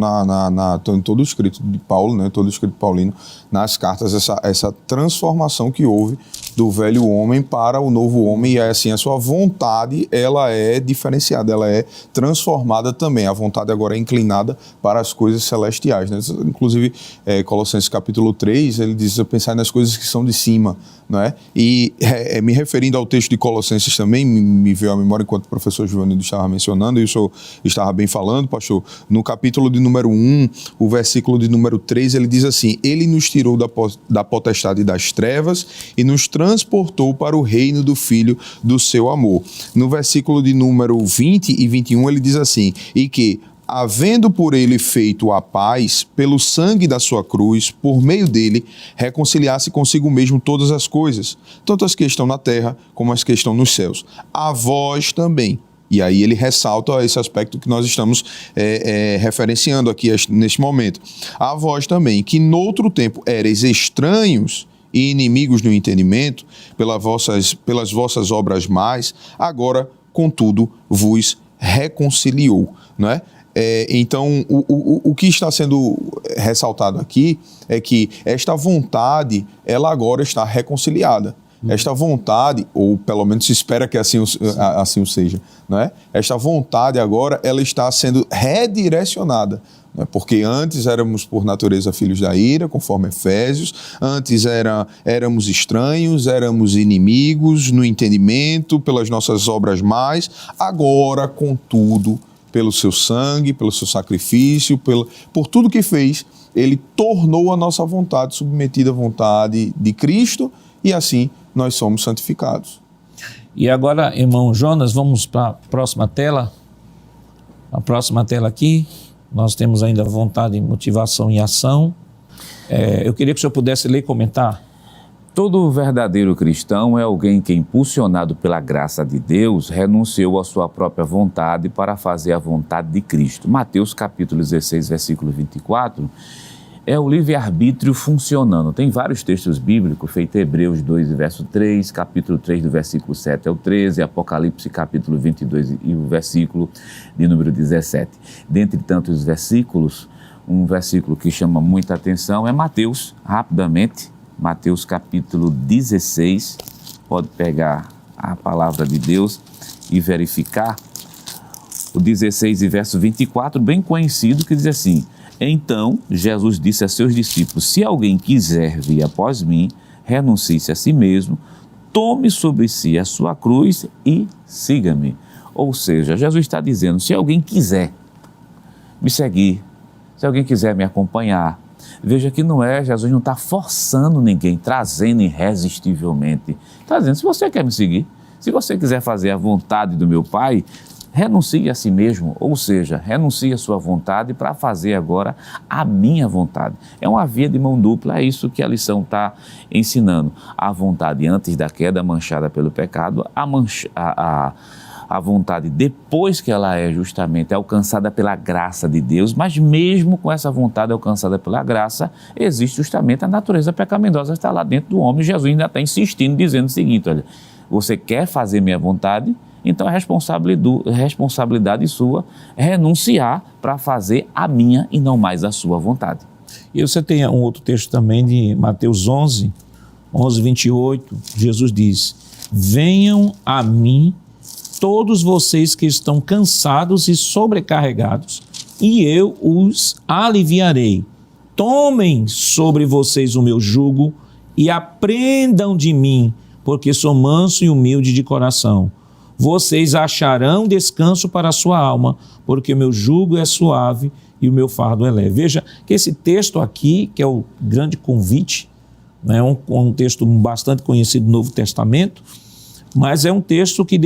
em todo o escrito de Paulo, né, todo o escrito paulino, nas cartas, essa transformação que houve do velho homem para o novo homem, e assim a sua vontade ela é diferenciada, ela é transformada também. A vontade agora é inclinada para as coisas celestiais, né? Inclusive, Colossenses capítulo 3, ele diz pensar nas coisas que são de cima, não é? E me referindo ao texto de Colossenses também, me veio à memória enquanto o professor Giovanni estava mencionando, e o senhor estava bem falando, pastor, no capítulo de número 1, o versículo de número 3, ele diz assim: ele nos tirou da potestade das trevas e nos transportou para o reino do Filho do seu amor. No versículo de número 20 e 21, ele diz assim: e que, havendo por ele feito a paz, pelo sangue da sua cruz, por meio dele, reconciliasse consigo mesmo todas as coisas, tanto as que estão na terra como as que estão nos céus. A vós também. E aí ele ressalta esse aspecto que nós estamos referenciando aqui neste momento. A vós também, que noutro tempo ereis estranhos e inimigos no entendimento, pelas vossas obras más, agora, contudo, vos reconciliou, não é? Então, o que está sendo ressaltado aqui é que esta vontade, ela agora está reconciliada. Esta vontade, ou pelo menos se espera que assim o seja, não é? Esta vontade agora, ela está sendo redirecionada, não é? Porque antes éramos por natureza filhos da ira, conforme Efésios, antes éramos estranhos, éramos inimigos no entendimento, pelas nossas obras más, agora, contudo, pelo seu sangue, pelo seu sacrifício, por tudo que fez, ele tornou a nossa vontade submetida à vontade de Cristo, e assim nós somos santificados. E agora, irmão Jonas, vamos para a próxima tela. A próxima tela aqui, nós temos ainda vontade, motivação e ação. Eu queria que o senhor pudesse ler e comentar. Todo verdadeiro cristão é alguém que, impulsionado pela graça de Deus, renunciou à sua própria vontade para fazer a vontade de Cristo. Mateus capítulo 16, versículo 24, é o livre-arbítrio funcionando. Tem vários textos bíblicos, feito Hebreus 2, verso 3, capítulo 3, do versículo 7 ao 13, Apocalipse capítulo 22 e o versículo de número 17. Dentre tantos versículos, um versículo que chama muita atenção é Mateus, rapidamente, Mateus capítulo 16, pode pegar a palavra de Deus e verificar, o 16 e verso 24, bem conhecido, que diz assim: então Jesus disse a seus discípulos: se alguém quiser vir após mim, renuncie-se a si mesmo, tome sobre si a sua cruz e siga-me. Ou seja, Jesus está dizendo, se alguém quiser me seguir, se alguém quiser me acompanhar, veja que Jesus não está forçando ninguém, trazendo irresistivelmente. Está dizendo, se você quer me seguir, se você quiser fazer a vontade do meu Pai, renuncie a si mesmo, ou seja, renuncie a sua vontade para fazer agora a minha vontade. É uma via de mão dupla, é isso que a lição está ensinando. A vontade antes da queda, manchada pelo pecado, a vontade depois que ela é justamente alcançada pela graça de Deus, mas mesmo com essa vontade alcançada pela graça, existe justamente a natureza pecaminosa que está lá dentro do homem. Jesus ainda está insistindo, dizendo o seguinte: olha, você quer fazer minha vontade? Então é responsabilidade sua renunciar para fazer a minha e não mais a sua vontade. E você tem um outro texto também de Mateus 11, 28, Jesus diz: venham a mim todos vocês que estão cansados e sobrecarregados, e eu os aliviarei. Tomem sobre vocês o meu jugo e aprendam de mim, porque sou manso e humilde de coração. Vocês acharão descanso para a sua alma, porque o meu jugo é suave e o meu fardo é leve. Veja que esse texto aqui, que é o grande convite, né, um texto bastante conhecido do Novo Testamento, mas é um texto que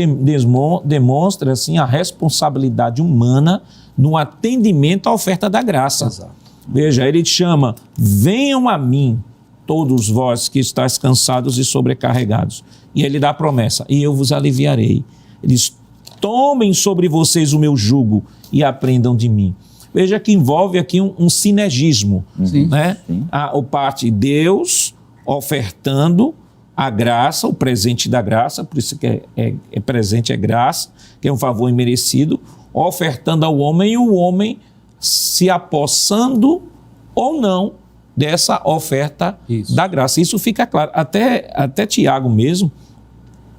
demonstra assim, a responsabilidade humana no atendimento à oferta da graça. Exato. Veja, ele chama: venham a mim, todos vós que estáis cansados e sobrecarregados. E ele dá a promessa: e eu vos aliviarei. Eles tomem sobre vocês o meu jugo e aprendam de mim. Veja que envolve aqui um sinergismo, né? A parte de Deus ofertando a graça, o presente da graça, por isso que é presente, é graça, que é um favor imerecido, ofertando ao homem, e o homem se apossando ou não dessa oferta Isso. da graça. Isso fica claro. Até Tiago mesmo,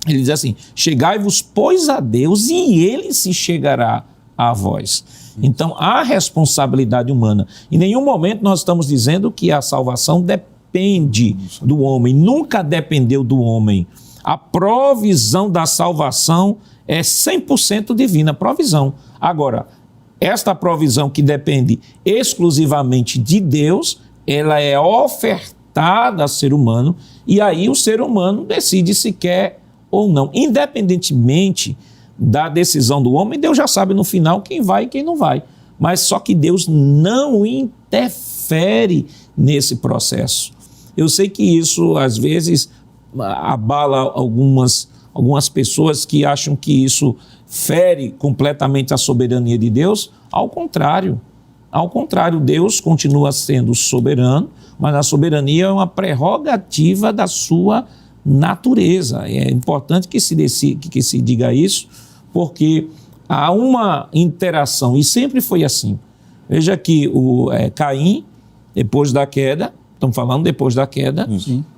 ele diz assim, chegai-vos, pois, a Deus, e ele se chegará a vós. Então, há responsabilidade humana. Em nenhum momento nós estamos dizendo que a salvação depende do homem. Nunca dependeu do homem. A provisão da salvação é 100% divina, provisão. Agora, esta provisão que depende exclusivamente de Deus, ela é ofertada ao ser humano, e aí o ser humano decide se quer ou não. Independentemente da decisão do homem, Deus já sabe no final quem vai e quem não vai. Mas só que Deus não interfere nesse processo. Eu sei que isso, às vezes, abala algumas pessoas que acham que isso fere completamente a soberania de Deus. Ao contrário, Deus continua sendo soberano, mas a soberania é uma prerrogativa da sua natureza. É importante que se diga isso, porque há uma interação, e sempre foi assim. Veja que Caim, depois da queda, estamos falando depois da queda,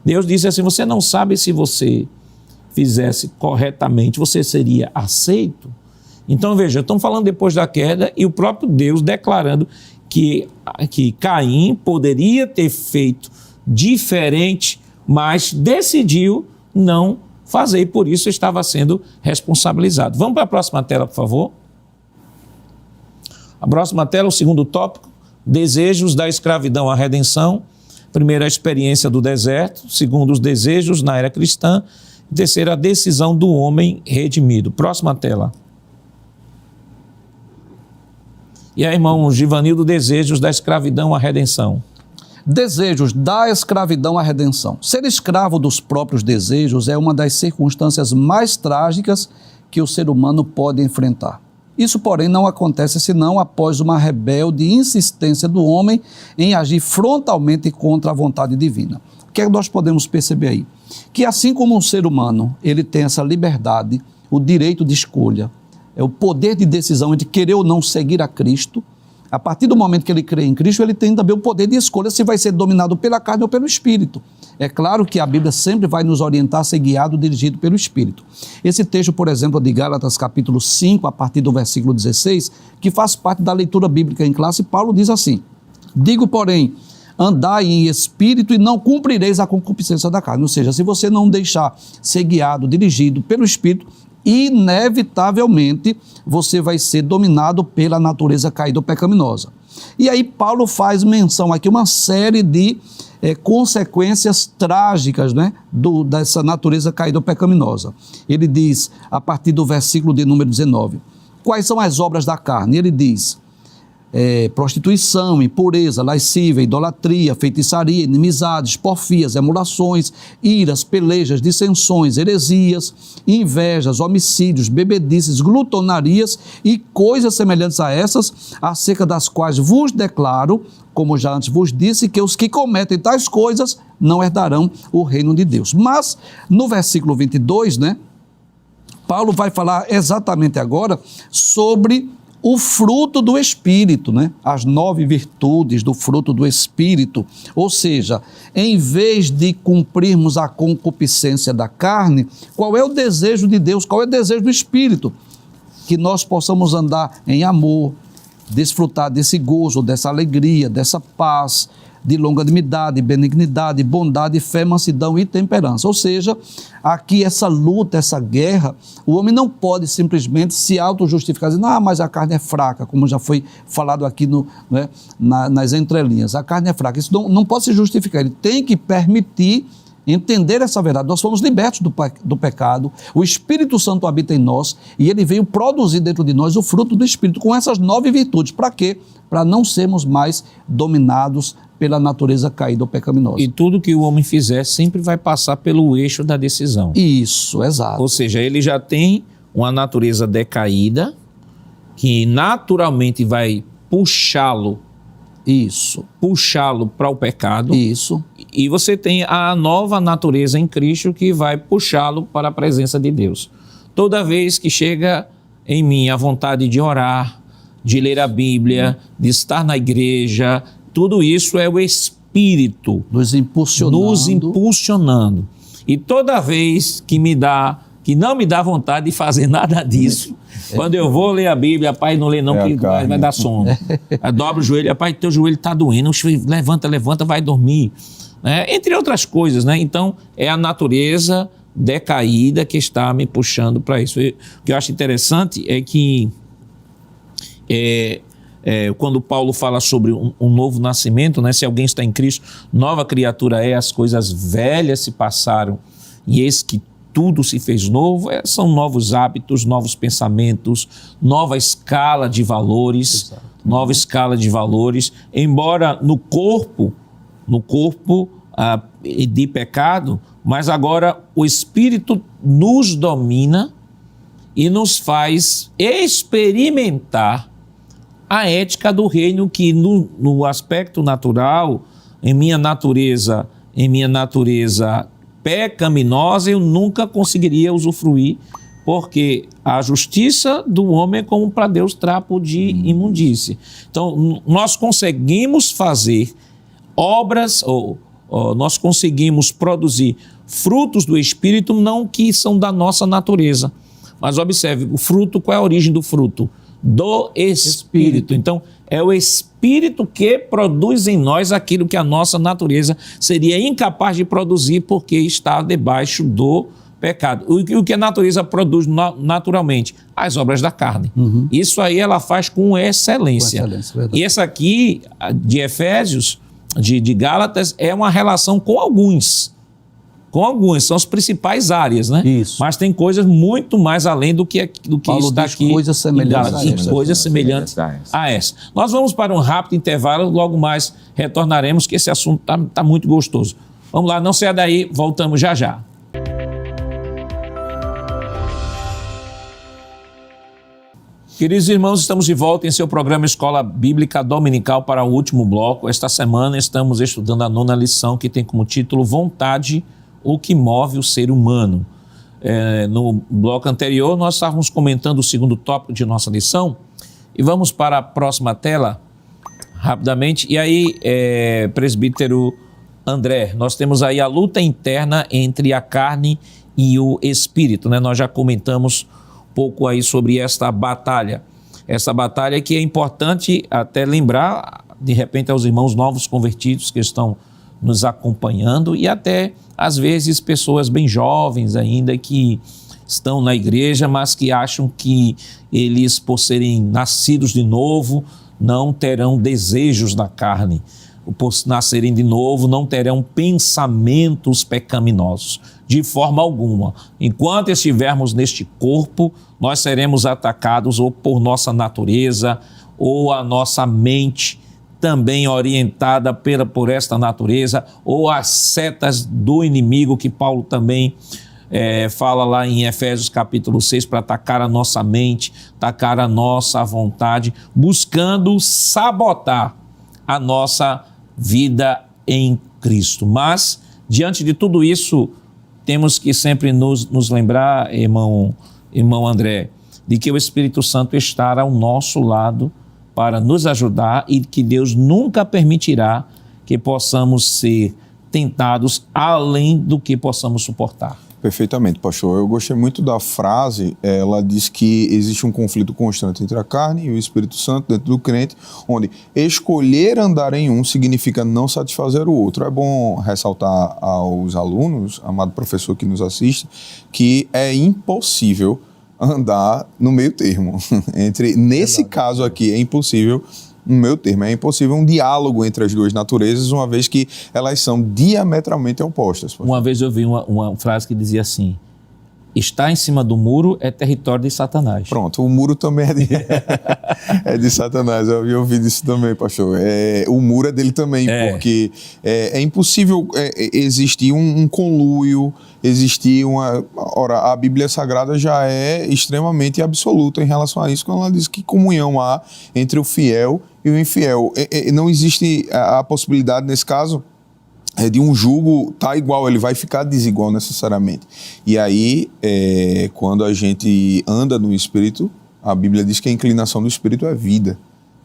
Deus disse assim, você não sabe se você fizesse corretamente, você seria aceito? Então veja, estamos falando depois da queda e o próprio Deus declarando que Caim poderia ter feito diferente, mas decidiu não fazer e por isso estava sendo responsabilizado. Vamos para a próxima tela, por favor. A próxima tela, o segundo tópico, desejos da escravidão à redenção. Primeiro, a experiência do deserto. Segundo, os desejos na era cristã. Terceiro, a decisão do homem redimido. Próxima tela. E aí, irmão Givanildo, desejos da escravidão à redenção. Desejos da escravidão à redenção. Ser escravo dos próprios desejos é uma das circunstâncias mais trágicas que o ser humano pode enfrentar. Isso, porém, não acontece senão após uma rebelde insistência do homem em agir frontalmente contra a vontade divina. O que é que nós podemos perceber aí? Que assim como o ser humano, ele tem essa liberdade, o direito de escolha, o poder de decisão de querer ou não seguir a Cristo, a partir do momento que ele crê em Cristo, ele tem também o poder de escolha se vai ser dominado pela carne ou pelo Espírito. É claro que a Bíblia sempre vai nos orientar a ser guiado, dirigido pelo Espírito. Esse texto, por exemplo, de Gálatas capítulo 5, a partir do versículo 16, que faz parte da leitura bíblica em classe, Paulo diz assim, digo, porém, andai em espírito e não cumprireis a concupiscência da carne. Ou seja, se você não deixar ser guiado, dirigido pelo Espírito, inevitavelmente você vai ser dominado pela natureza caída ou pecaminosa. E aí Paulo faz menção aqui uma série de consequências trágicas, né, dessa natureza caída ou pecaminosa. Ele diz, a partir do versículo de número 19, quais são as obras da carne? Ele diz, prostituição, impureza, lascívia, idolatria, feitiçaria, inimizades, porfias, emulações, iras, pelejas, dissensões, heresias, invejas, homicídios, bebedices, glutonarias e coisas semelhantes a essas, acerca das quais vos declaro, como já antes vos disse, que os que cometem tais coisas não herdarão o reino de Deus. Mas, no versículo 22, né, Paulo vai falar exatamente agora sobre o fruto do Espírito, né? As 9 virtudes do fruto do Espírito. Ou seja, em vez de cumprirmos a concupiscência da carne, qual é o desejo de Deus? Qual é o desejo do Espírito? Que nós possamos andar em amor, desfrutar desse gozo, dessa alegria, dessa paz, de longanimidade, benignidade, bondade, fé, mansidão e temperança. Ou seja, aqui essa luta, essa guerra, o homem não pode simplesmente se auto-justificar, dizendo, mas a carne é fraca, como já foi falado aqui nas entrelinhas. A carne é fraca. Isso não pode se justificar. Ele tem que permitir entender essa verdade. Nós fomos libertos do pecado, o Espírito Santo habita em nós e ele veio produzir dentro de nós o fruto do Espírito com essas 9 virtudes. Para quê? Para não sermos mais dominados pela natureza caída ou pecaminosa. E tudo que o homem fizer sempre vai passar pelo eixo da decisão. Isso, exato. Ou seja, ele já tem uma natureza decaída que naturalmente vai puxá-lo para o pecado. Isso. E você tem a nova natureza em Cristo que vai puxá-lo para a presença de Deus. Toda vez que chega em mim a vontade de orar, de ler a Bíblia, de estar na igreja, tudo isso é o Espírito Espírito nos impulsionando. E toda vez que não me dá vontade de fazer nada disso, quando eu vou ler a Bíblia, rapaz, não lê não, que vai dar sono. Aí dobra o joelho, rapaz, teu joelho está doendo, levanta, vai dormir. Entre outras coisas, né? Então, é a natureza decaída que está me puxando para isso. O que eu acho interessante é que quando Paulo fala sobre um novo nascimento, né? Se alguém está em Cristo, nova criatura é, as coisas velhas se passaram e eis que tudo se fez novo. São novos hábitos, novos pensamentos, nova escala de valores. Exato. Nova escala de valores, embora no corpo de pecado, mas agora o Espírito nos domina e nos faz experimentar a ética do reino, que no aspecto natural, em minha natureza pecaminosa, eu nunca conseguiria usufruir, porque a justiça do homem é como para Deus trapo de imundície. Então, nós conseguimos fazer obras, ou nós conseguimos produzir frutos do Espírito, não que são da nossa natureza. Mas observe, o fruto, qual é a origem do fruto? Do Espírito. Então, é o Espírito que produz em nós aquilo que a nossa natureza seria incapaz de produzir, porque está debaixo do pecado. O que a natureza produz naturalmente? As obras da carne. Isso aí ela faz com excelência. E essa aqui, de Efésios, de Gálatas, é uma relação com alguns, são as principais áreas, né? Isso. Mas tem coisas muito mais além do que Paulo está diz aqui. Coisas semelhantes coisas semelhantes a essa. Nós vamos para um rápido intervalo, logo mais retornaremos, que esse assunto está muito gostoso. Vamos lá, não saia daí, voltamos já já. Queridos irmãos, estamos de volta em seu programa Escola Bíblica Dominical para o último bloco. Esta semana estamos estudando a 9ª lição, que tem como título Vontade, o que move o ser humano. No bloco anterior, nós estávamos comentando o segundo tópico de nossa lição e vamos para a próxima tela rapidamente. E aí, presbítero André, nós temos aí a luta interna entre a carne e o espírito, né? Nós já comentamos pouco aí sobre esta batalha que é importante até lembrar, de repente, aos irmãos novos convertidos que estão nos acompanhando e até, às vezes, pessoas bem jovens ainda que estão na igreja, mas que acham que eles, por serem nascidos de novo, não terão desejos da carne. Por nascerem de novo, não terão pensamentos pecaminosos, de forma alguma. Enquanto estivermos neste corpo, nós seremos atacados ou por nossa natureza, ou a nossa mente também orientada por esta natureza, ou as setas do inimigo, que Paulo também fala lá em Efésios capítulo 6, para atacar a nossa mente, atacar a nossa vontade, buscando sabotar a nossa vida em Cristo. Mas, diante de tudo isso, temos que sempre nos lembrar, irmão André, de que o Espírito Santo está ao nosso lado para nos ajudar e que Deus nunca permitirá que possamos ser tentados além do que possamos suportar. Perfeitamente, pastor. Eu gostei muito da frase, ela diz que existe um conflito constante entre a carne e o Espírito Santo dentro do crente, onde escolher andar em um significa não satisfazer o outro. É bom ressaltar aos alunos, amado professor que nos assiste, que é impossível andar no meio termo. Nesse caso aqui, é impossível no meu termo. É impossível um diálogo entre as duas naturezas, uma vez que elas são diametralmente opostas. Uma vez eu vi uma frase que dizia assim: estar em cima do muro é território de Satanás. Pronto, o muro também é de Satanás. Eu ouvi disso também, pastor. O muro é dele também, porque é impossível existir um conluio, existir uma... Ora, a Bíblia Sagrada já é extremamente absoluta em relação a isso, quando ela diz que comunhão há entre o fiel e o infiel. Não existe a possibilidade, nesse caso, de um jugo tá igual, ele vai ficar desigual necessariamente. E aí, quando a gente anda no Espírito, a Bíblia diz que a inclinação do Espírito é vida.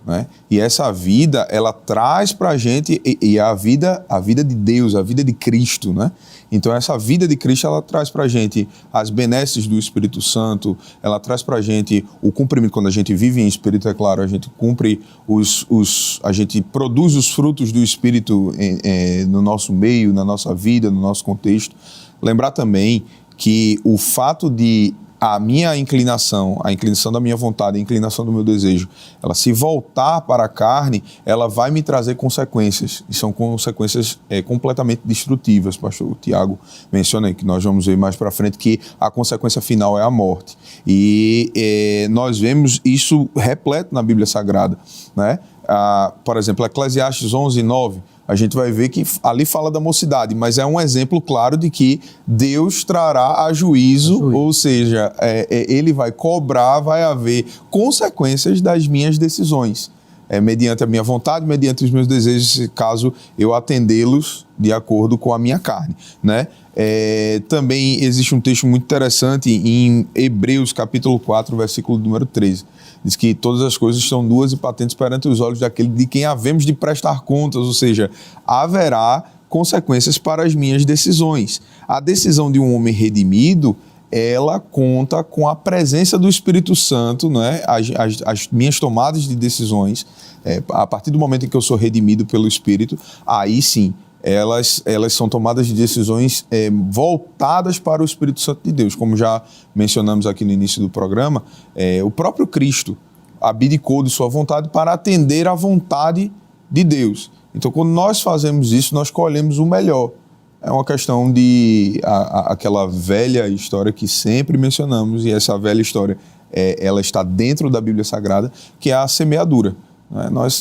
né? E essa vida, ela traz para a gente a vida de Deus, a vida de Cristo, né? Então essa vida de Cristo, ela traz para a gente as benesses do Espírito Santo, ela traz para a gente o cumprimento. Quando a gente vive em Espírito, é claro, a gente cumpre a gente produz os frutos do Espírito no nosso meio, na nossa vida, no nosso contexto. Lembrar também que o fato de a minha inclinação, a inclinação da minha vontade, a inclinação do meu desejo, ela se voltar para a carne, ela vai me trazer consequências. E são consequências completamente destrutivas. Pastor Tiago menciona aí, que nós vamos ver mais para frente, que a consequência final é a morte. E nós vemos isso repleto na Bíblia Sagrada, né? Por exemplo, Eclesiastes 11:9, a gente vai ver que ali fala da mocidade, mas é um exemplo claro de que Deus trará a juízo, ou seja, Ele vai cobrar, vai haver consequências das minhas decisões, mediante a minha vontade, mediante os meus desejos, caso eu atendê-los de acordo com a minha carne, né? Também existe um texto muito interessante em Hebreus capítulo 4, versículo número 13. Diz que todas as coisas estão nuas e patentes perante os olhos daquele de quem havemos de prestar contas, ou seja, haverá consequências para as minhas decisões. A decisão de um homem redimido, ela conta com a presença do Espírito Santo, né? As minhas tomadas de decisões, a partir do momento em que eu sou redimido pelo Espírito, aí sim, elas são tomadas de decisões voltadas para o Espírito Santo de Deus. Como já mencionamos aqui no início do programa, o próprio Cristo abdicou de sua vontade para atender à vontade de Deus. Então, quando nós fazemos isso, nós colhemos o melhor. É uma questão de aquela velha história que sempre mencionamos, e essa velha história ela está dentro da Bíblia Sagrada, que é a semeadura.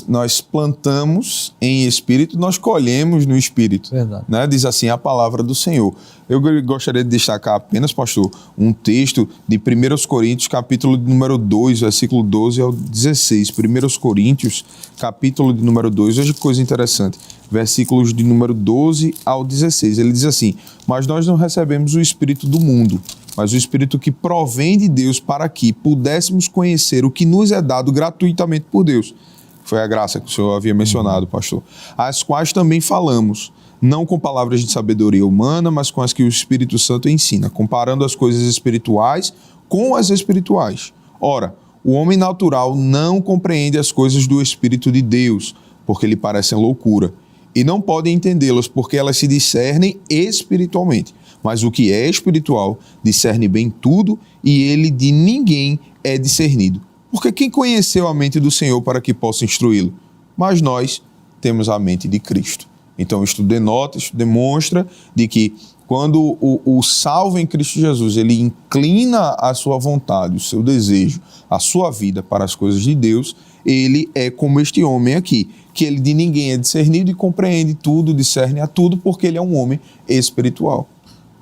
Nós plantamos em espírito, nós colhemos no espírito. Verdade. Né? Diz assim a palavra do Senhor. Eu gostaria de destacar apenas, pastor, um texto de 1 Coríntios, capítulo de número 2, versículo 12 ao 16. 1 Coríntios, capítulo de número 2, veja que coisa interessante. Versículos de número 12 ao 16. Ele diz assim: mas nós não recebemos o espírito do mundo, mas o Espírito que provém de Deus, para que pudéssemos conhecer o que nos é dado gratuitamente por Deus. Foi a graça que o senhor havia mencionado, pastor. As quais também falamos, não com palavras de sabedoria humana, mas com as que o Espírito Santo ensina, comparando as coisas espirituais com as espirituais. Ora, o homem natural não compreende as coisas do Espírito de Deus, porque lhe parecem loucura, e não pode entendê-las, porque elas se discernem espiritualmente. Mas o que é espiritual discerne bem tudo, e ele de ninguém é discernido. Porque quem conheceu a mente do Senhor para que possa instruí-lo? Mas nós temos a mente de Cristo. Então isto denota, isto demonstra de que quando o salvo em Cristo Jesus, ele inclina a sua vontade, o seu desejo, a sua vida para as coisas de Deus, ele é como este homem aqui, que ele de ninguém é discernido e compreende tudo, discerne a tudo, porque ele é um homem espiritual.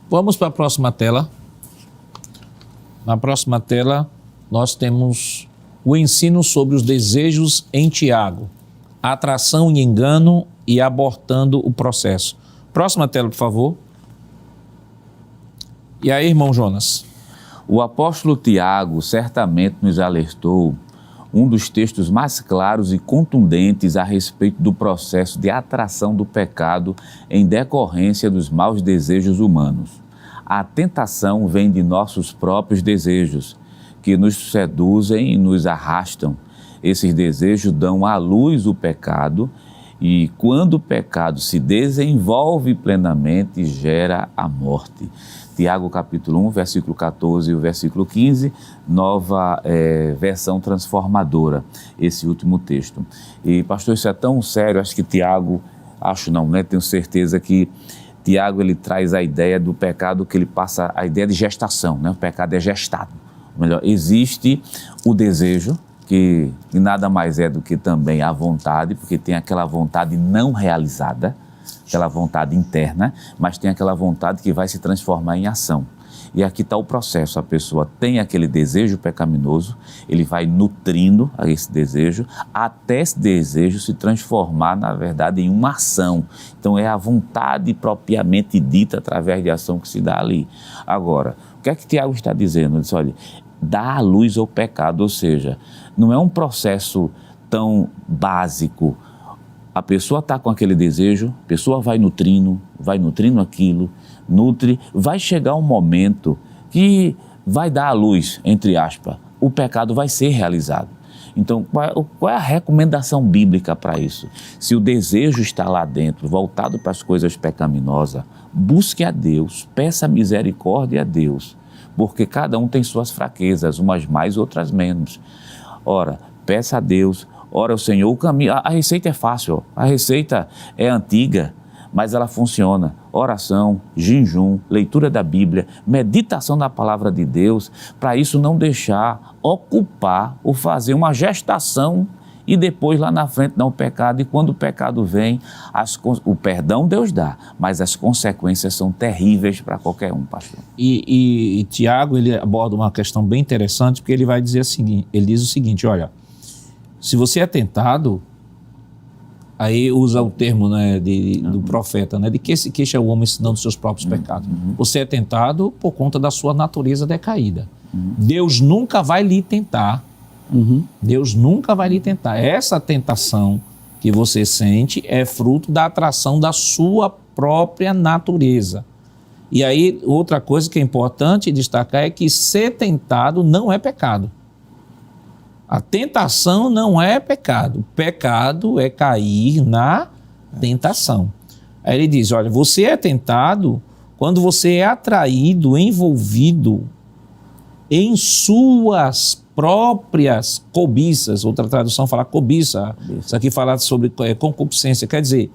Vamos para a próxima tela. Na próxima tela, nós temos o ensino sobre os desejos em Tiago, atração e engano e abortando o processo. Próxima tela, por favor. E aí, irmão Jonas? O apóstolo Tiago certamente nos alertou um dos textos mais claros e contundentes a respeito do processo de atração do pecado em decorrência dos maus desejos humanos. A tentação vem de nossos próprios desejos, que nos seduzem e nos arrastam. Esses desejos dão à luz o pecado e quando o pecado se desenvolve plenamente, gera a morte. Tiago capítulo 1, versículo 14 e o versículo 15, nova versão transformadora, esse último texto. E pastor, isso é tão sério, acho que Tiago, tenho certeza que Tiago ele traz a ideia do pecado, que ele passa a ideia de gestação, né? O pecado é gestado. Melhor, existe o desejo, que nada mais é do que também a vontade, porque tem aquela vontade não realizada, aquela vontade interna, mas tem aquela vontade que vai se transformar em ação. E aqui está o processo, a pessoa tem aquele desejo pecaminoso, ele vai nutrindo a esse desejo, até esse desejo se transformar, na verdade, em uma ação. Então é a vontade propriamente dita através de ação que se dá ali. Agora, o que é que Tiago está dizendo? Ele diz, olha, dá à luz ao pecado, ou seja, não é um processo tão básico. A pessoa está com aquele desejo, a pessoa vai nutrindo aquilo, nutre, vai chegar um momento que vai dar à luz, entre aspas, o pecado vai ser realizado. Então, qual é a recomendação bíblica para isso? Se o desejo está lá dentro, voltado para as coisas pecaminosas, busque a Deus, peça misericórdia a Deus, porque cada um tem suas fraquezas, umas mais, outras menos. Ora, peça a Deus, ora ao Senhor, o caminho, a receita é fácil, a receita é antiga, mas ela funciona. Oração, jejum, leitura da Bíblia, meditação na palavra de Deus, para isso não deixar ocupar ou fazer uma gestação e depois lá na frente dar um pecado. E quando o pecado vem, o perdão Deus dá, mas as consequências são terríveis para qualquer um, pastor. E Tiago, ele aborda uma questão bem interessante, porque ele vai dizer assim, ele diz o seguinte, olha, se você é tentado, aí usa o termo, né, do profeta, né, de que se queixa o homem ensinando os seus próprios pecados. Você é tentado por conta da sua natureza decaída. Deus nunca vai lhe tentar. Deus nunca vai lhe tentar. Essa tentação que você sente é fruto da atração da sua própria natureza. E aí, outra coisa que é importante destacar é que ser tentado não é pecado. A tentação não é pecado. O pecado é cair na tentação. Aí ele diz, olha, você é tentado quando você é atraído, envolvido em suas próprias cobiças. Outra tradução fala cobiça. Isso aqui fala sobre concupiscência. Quer dizer,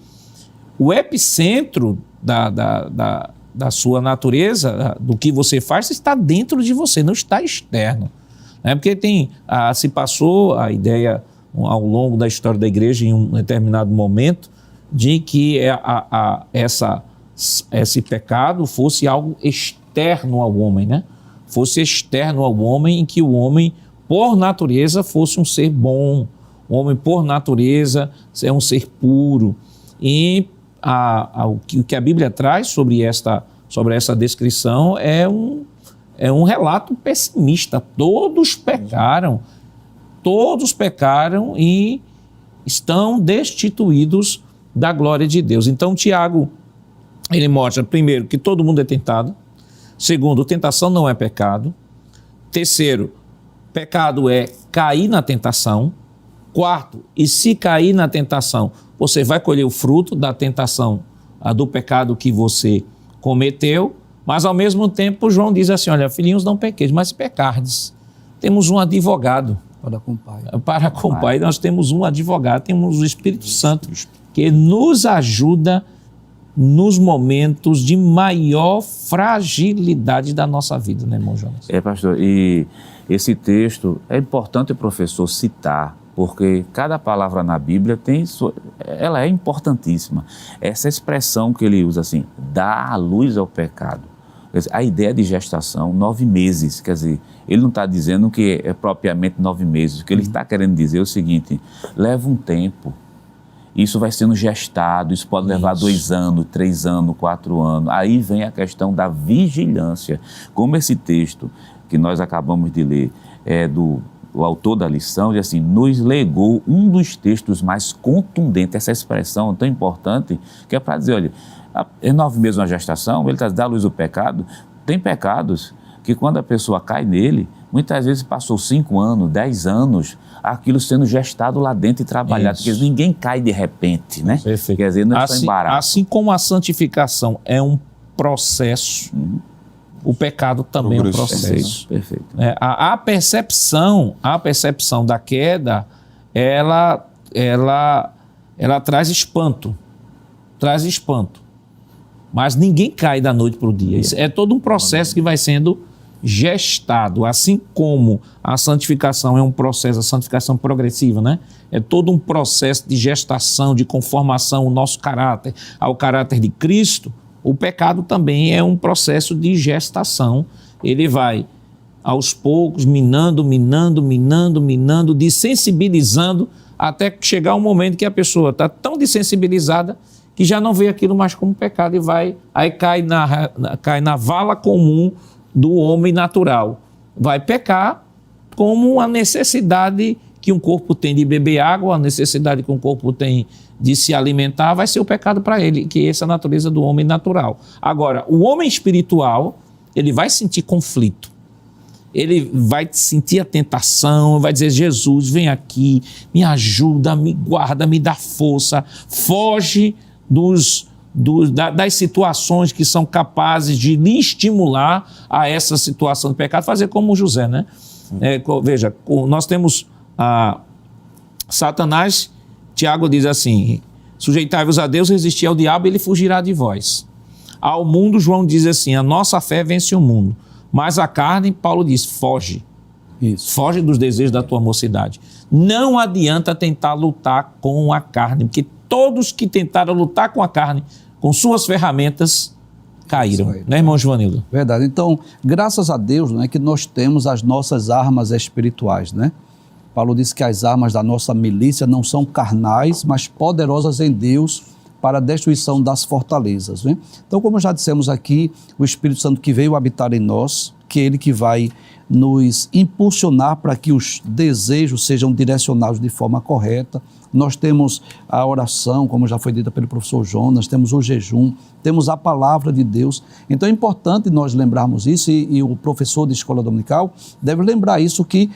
o epicentro da sua natureza, do que você faz, está dentro de você, não está externo. Porque se passou a ideia ao longo da história da igreja, em um determinado momento, de que esse pecado fosse algo externo ao homem, né? Fosse externo ao homem, em que o homem, por natureza, fosse um ser bom. O homem, por natureza, é um ser puro. E o que a Bíblia traz sobre essa descrição é um relato pessimista. Todos pecaram e estão destituídos da glória de Deus. Então, Tiago, ele mostra, primeiro, que todo mundo é tentado. Segundo, tentação não é pecado. Terceiro, pecado é cair na tentação. Quarto, e se cair na tentação, você vai colher o fruto da tentação, do pecado que você cometeu. Mas, ao mesmo tempo, João diz assim, olha, filhinhos, não pequeis, mas se pecardes, temos um advogado. Para com o Pai, nós temos um advogado, temos o Espírito Santo, que nos ajuda nos momentos de maior fragilidade da nossa vida, né, irmão Jonas? Pastor, e esse texto é importante o professor citar, porque cada palavra na Bíblia ela é importantíssima. Essa expressão que ele usa assim, dá a luz ao pecado. A ideia de gestação, 9 meses, quer dizer, ele não está dizendo que é propriamente 9 meses. O que ele está querendo dizer é o seguinte, leva um tempo, isso vai sendo gestado, isso pode levar 2 anos, 3 anos, 4 anos. Aí vem a questão da vigilância. Como esse texto que nós acabamos de ler o autor da lição, diz assim, nos legou um dos textos mais contundentes, essa expressão tão importante, que é para dizer, olha, é 9 meses uma gestação, ele está dando à luz o pecado. Tem pecados que quando a pessoa cai nele, muitas vezes passou 5 anos, 10 anos, aquilo sendo gestado lá dentro e trabalhado, porque ninguém cai de repente, né? Perfeito. Quer dizer, não é só embaraço. Assim como a santificação é um processo, o pecado também é um processo. Perfeito. A percepção da queda, ela traz espanto. Mas ninguém cai da noite para o dia. Isso é todo um processo que vai sendo gestado. Assim como a santificação é um processo, a santificação progressiva, né? É todo um processo de gestação, de conformação ao nosso caráter, ao caráter de Cristo. O pecado também é um processo de gestação. Ele vai, aos poucos, minando, desensibilizando, até chegar um momento que a pessoa está tão desensibilizada que já não vê aquilo mais como pecado e cai na vala comum do homem natural. Vai pecar como uma necessidade que um corpo tem de beber água, a necessidade que um corpo tem de se alimentar, vai ser o pecado para ele, que essa é a natureza do homem natural. Agora, o homem espiritual, ele vai sentir conflito. Ele vai sentir a tentação, vai dizer, Jesus, vem aqui, me ajuda, me guarda, me dá força, foge das situações que são capazes de lhe estimular a essa situação de pecado, fazer como José, né? Veja, nós temos Satanás, Tiago diz assim, sujeitai-vos a Deus, resistir ao diabo, ele fugirá de vós. Ao mundo, João diz assim, a nossa fé vence o mundo. Mas a carne, Paulo diz, foge. Isso. Foge dos desejos da tua mocidade. Não adianta tentar lutar com a carne, porque todos que tentaram lutar com a carne, com suas ferramentas, caíram. Né, irmão Joanildo? Verdade. Então, graças a Deus, né, que nós temos as nossas armas espirituais, né? Paulo diz que as armas da nossa milícia não são carnais, mas poderosas em Deus para a destruição das fortalezas. Né? Então, como já dissemos aqui, o Espírito Santo que veio habitar em nós, que é ele que vai nos impulsionar para que os desejos sejam direcionados de forma correta. Nós temos a oração, como já foi dita pelo professor Jonas, temos o jejum, temos a palavra de Deus. Então é importante nós lembrarmos isso e o professor de escola dominical deve lembrar isso, que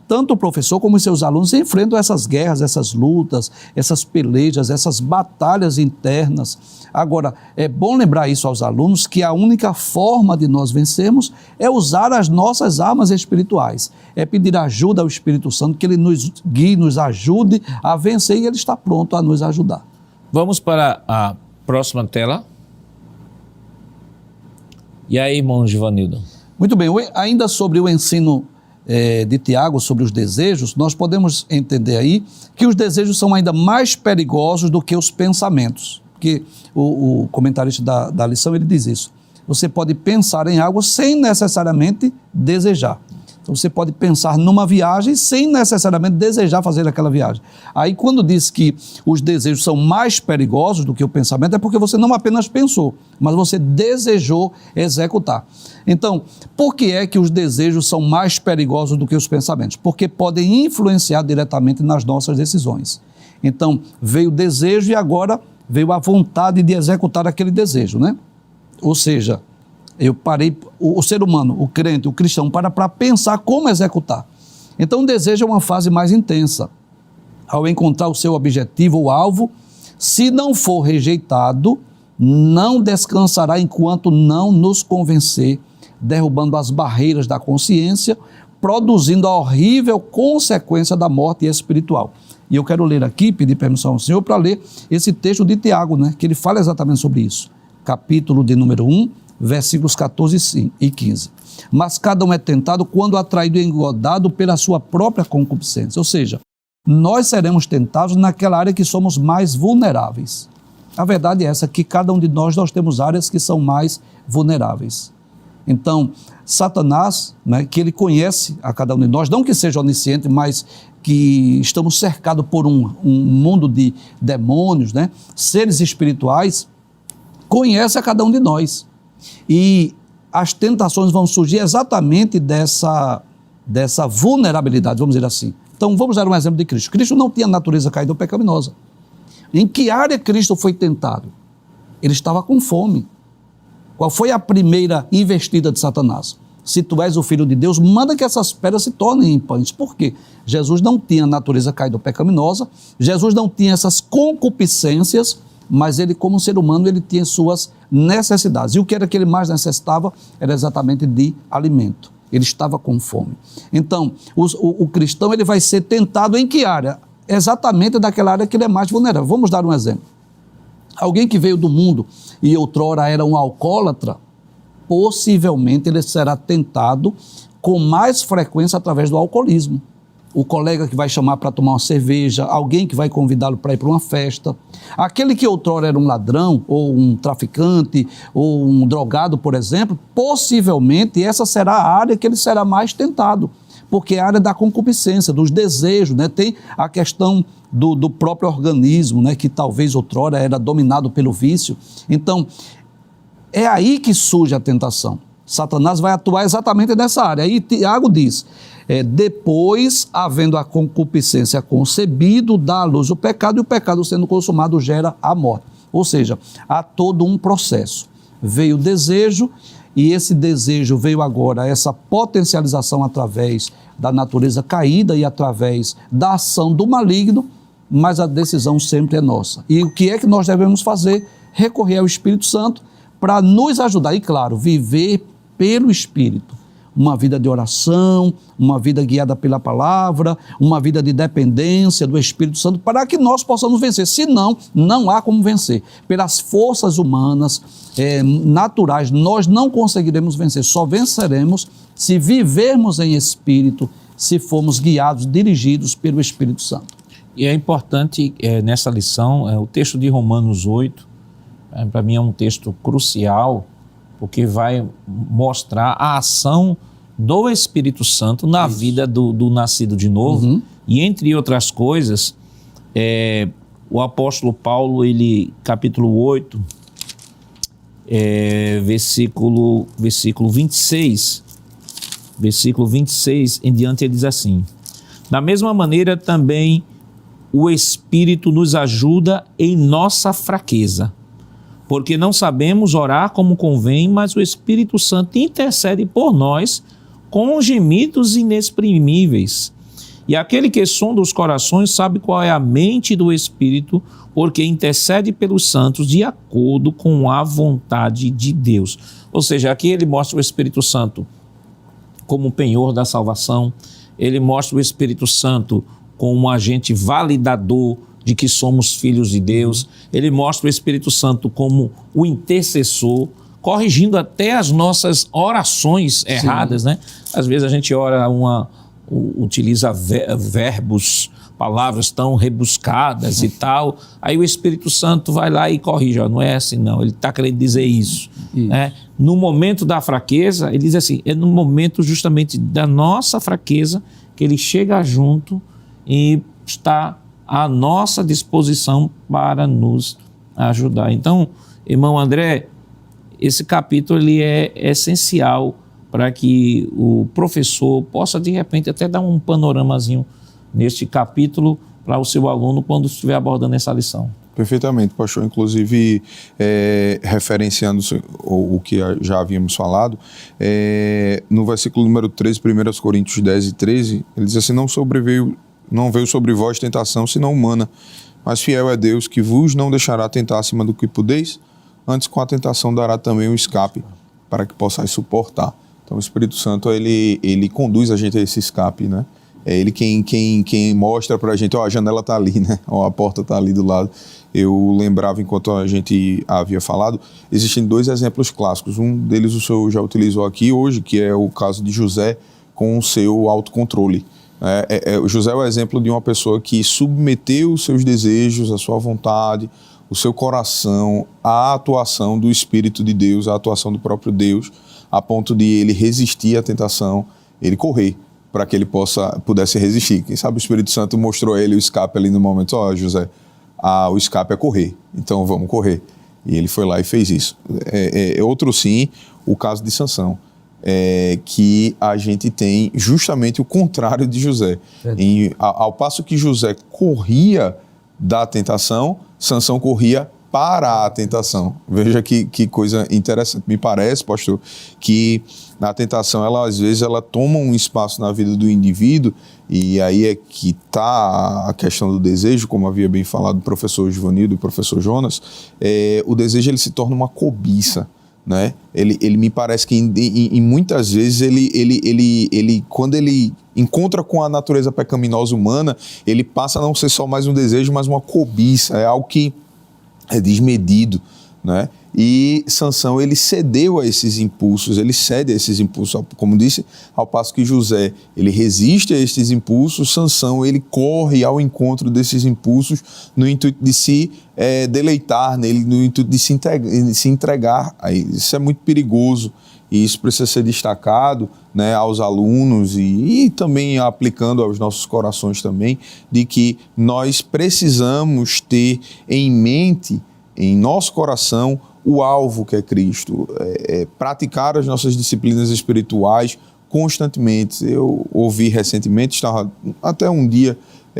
tanto o professor como os seus alunos enfrentam essas guerras, essas lutas, essas pelejas, essas batalhas internas. Agora, é bom lembrar isso aos alunos, que a única forma de nós vencermos é usar as nossas armas espirituais. É pedir ajuda ao Espírito Santo, que ele nos guie, nos ajude a vencer, e ele está pronto a nos ajudar. Vamos para a próxima tela. E aí, irmão Givanildo? Muito bem, ainda sobre o ensino de Tiago, sobre os desejos, nós podemos entender aí que os desejos são ainda mais perigosos do que os pensamentos. Porque o comentarista da lição, ele diz isso. Você pode pensar em algo sem necessariamente desejar. Então, você pode pensar numa viagem sem necessariamente desejar fazer aquela viagem. Aí, quando diz que os desejos são mais perigosos do que o pensamento, é porque você não apenas pensou, mas você desejou executar. Então, por que é que os desejos são mais perigosos do que os pensamentos? Porque podem influenciar diretamente nas nossas decisões. Então, veio o desejo e agora veio a vontade de executar aquele desejo, né? Ou seja, o ser humano, o crente, o cristão, para pensar como executar. Então, o desejo é uma fase mais intensa. Ao encontrar o seu objetivo ou alvo, se não for rejeitado, não descansará enquanto não nos convencer, derrubando as barreiras da consciência, produzindo a horrível consequência da morte espiritual. E eu quero ler aqui, pedir permissão ao senhor para ler esse texto de Tiago, né, que ele fala exatamente sobre isso. Capítulo de número 1, versículos 14 e 15. Mas cada um é tentado quando atraído e engodado pela sua própria concupiscência. Ou seja, nós seremos tentados naquela área que somos mais vulneráveis. A verdade é essa, que cada um de nós temos áreas que são mais vulneráveis. Então, Satanás, né, que ele conhece a cada um de nós, não que seja onisciente, mas que estamos cercados por um mundo de demônios, né, seres espirituais, conhece a cada um de nós. E as tentações vão surgir exatamente dessa vulnerabilidade, vamos dizer assim. Então, vamos dar um exemplo de Cristo. Cristo não tinha natureza caída ou pecaminosa. Em que área Cristo foi tentado? Ele estava com fome. Qual foi a primeira investida de Satanás? Se tu és o Filho de Deus, manda que essas pedras se tornem em pães. Por quê? Jesus não tinha natureza caída ou pecaminosa, Jesus não tinha essas concupiscências, mas ele, como ser humano, ele tinha suas necessidades. E o que era que ele mais necessitava era exatamente de alimento. Ele estava com fome. Então, o cristão, ele vai ser tentado em que área? Exatamente daquela área que ele é mais vulnerável. Vamos dar um exemplo. Alguém que veio do mundo e outrora era um alcoólatra, possivelmente ele será tentado com mais frequência através do alcoolismo. O colega que vai chamar para tomar uma cerveja, alguém que vai convidá-lo para ir para uma festa. Aquele que outrora era um ladrão, ou um traficante, ou um drogado, por exemplo, possivelmente essa será a área que ele será mais tentado, porque é a área da concupiscência, dos desejos, né? Tem a questão do próprio organismo, né? Que talvez outrora era dominado pelo vício. Então, é aí que surge a tentação. Satanás vai atuar exatamente nessa área. Aí Tiago diz, depois, havendo a concupiscência concebido, dá à luz o pecado, e o pecado sendo consumado gera a morte. Ou seja, há todo um processo. Veio o desejo, e esse desejo veio agora, essa potencialização através da natureza caída e através da ação do maligno, mas a decisão sempre é nossa. E o que é que nós devemos fazer? Recorrer ao Espírito Santo para nos ajudar. E claro, viver pelo Espírito. Uma vida de oração, uma vida guiada pela palavra, uma vida de dependência do Espírito Santo, para que nós possamos vencer. Senão, não há como vencer. Pelas forças humanas, naturais, nós não conseguiremos vencer. Só venceremos se vivermos em Espírito, se formos guiados, dirigidos pelo Espírito Santo. E é importante nessa lição, o texto de Romanos 8, para mim é um texto crucial, porque vai mostrar a ação do Espírito Santo na vida do nascido de novo. E entre outras coisas, o apóstolo Paulo, capítulo 8, versículo 26, versículo 26 em diante, ele diz assim: da mesma maneira também o Espírito nos ajuda em nossa fraqueza, porque não sabemos orar como convém, mas o Espírito Santo intercede por nós com gemidos inexprimíveis. E aquele que sonda os corações sabe qual é a mente do Espírito, porque intercede pelos santos de acordo com a vontade de Deus. Ou seja, aqui ele mostra o Espírito Santo como o penhor da salvação, ele mostra o Espírito Santo como um agente validador de que somos filhos de Deus, ele mostra o Espírito Santo como o intercessor, corrigindo até as nossas orações erradas, né? Às vezes a gente ora utiliza verbos, palavras tão rebuscadas e tal, aí o Espírito Santo vai lá e corrige, não é assim não, ele está querendo dizer isso. Né? No momento da fraqueza, ele diz assim, é no momento justamente da nossa fraqueza que ele chega junto e está à nossa disposição para nos ajudar. Então, irmão André, esse capítulo ele é essencial para que o professor possa, de repente, até dar um panoramazinho neste capítulo para o seu aluno quando estiver abordando essa lição. Perfeitamente, pastor. Inclusive, referenciando o que já havíamos falado, no versículo número 13, 1 Coríntios 10 e 13, ele diz assim, não veio sobre vós tentação senão humana, mas fiel é Deus que vos não deixará tentar acima do que podeis, antes com a tentação dará também um escape para que possais suportar. Então o Espírito Santo, ele conduz a gente a esse escape, né? É ele quem mostra pra gente, a janela tá ali, né? A porta tá ali do lado. Eu lembrava, enquanto a gente havia falado, existem dois exemplos clássicos. Um deles o senhor já utilizou aqui hoje, que é o caso de José com o seu autocontrole. José é o exemplo de uma pessoa que submeteu os seus desejos, a sua vontade, o seu coração à atuação do Espírito de Deus, à atuação do próprio Deus, a ponto de ele resistir à tentação, ele correr, para que ele pudesse resistir. Quem sabe o Espírito Santo mostrou a ele o escape ali no momento, José, o escape é correr, então vamos correr. E ele foi lá e fez isso. Outro sim, o caso de Sansão, que a gente tem justamente o contrário de José. Ao passo que José corria da tentação, Sansão corria para a tentação. Veja que coisa interessante. Me parece, pastor, que a tentação, às vezes, ela toma um espaço na vida do indivíduo, e aí é que está a questão do desejo, como havia bem falado o professor Givanildo e o professor Jonas. O desejo ele se torna uma cobiça, né? Ele me parece que em muitas vezes ele quando ele encontra com a natureza pecaminosa humana, ele passa a não ser só mais um desejo, mas uma cobiça, é algo que é desmedido, né? E Sansão, ele cedeu a esses impulsos, ele cede a esses impulsos, como disse, ao passo que José, ele resiste a esses impulsos, Sansão, ele corre ao encontro desses impulsos no intuito de se deleitar nele, no intuito de se entregar. Isso é muito perigoso e isso precisa ser destacado, né, aos alunos e também aplicando aos nossos corações também, de que nós precisamos ter em mente, em nosso coração, o alvo que é Cristo, praticar as nossas disciplinas espirituais constantemente. Eu ouvi recentemente, estava até um dia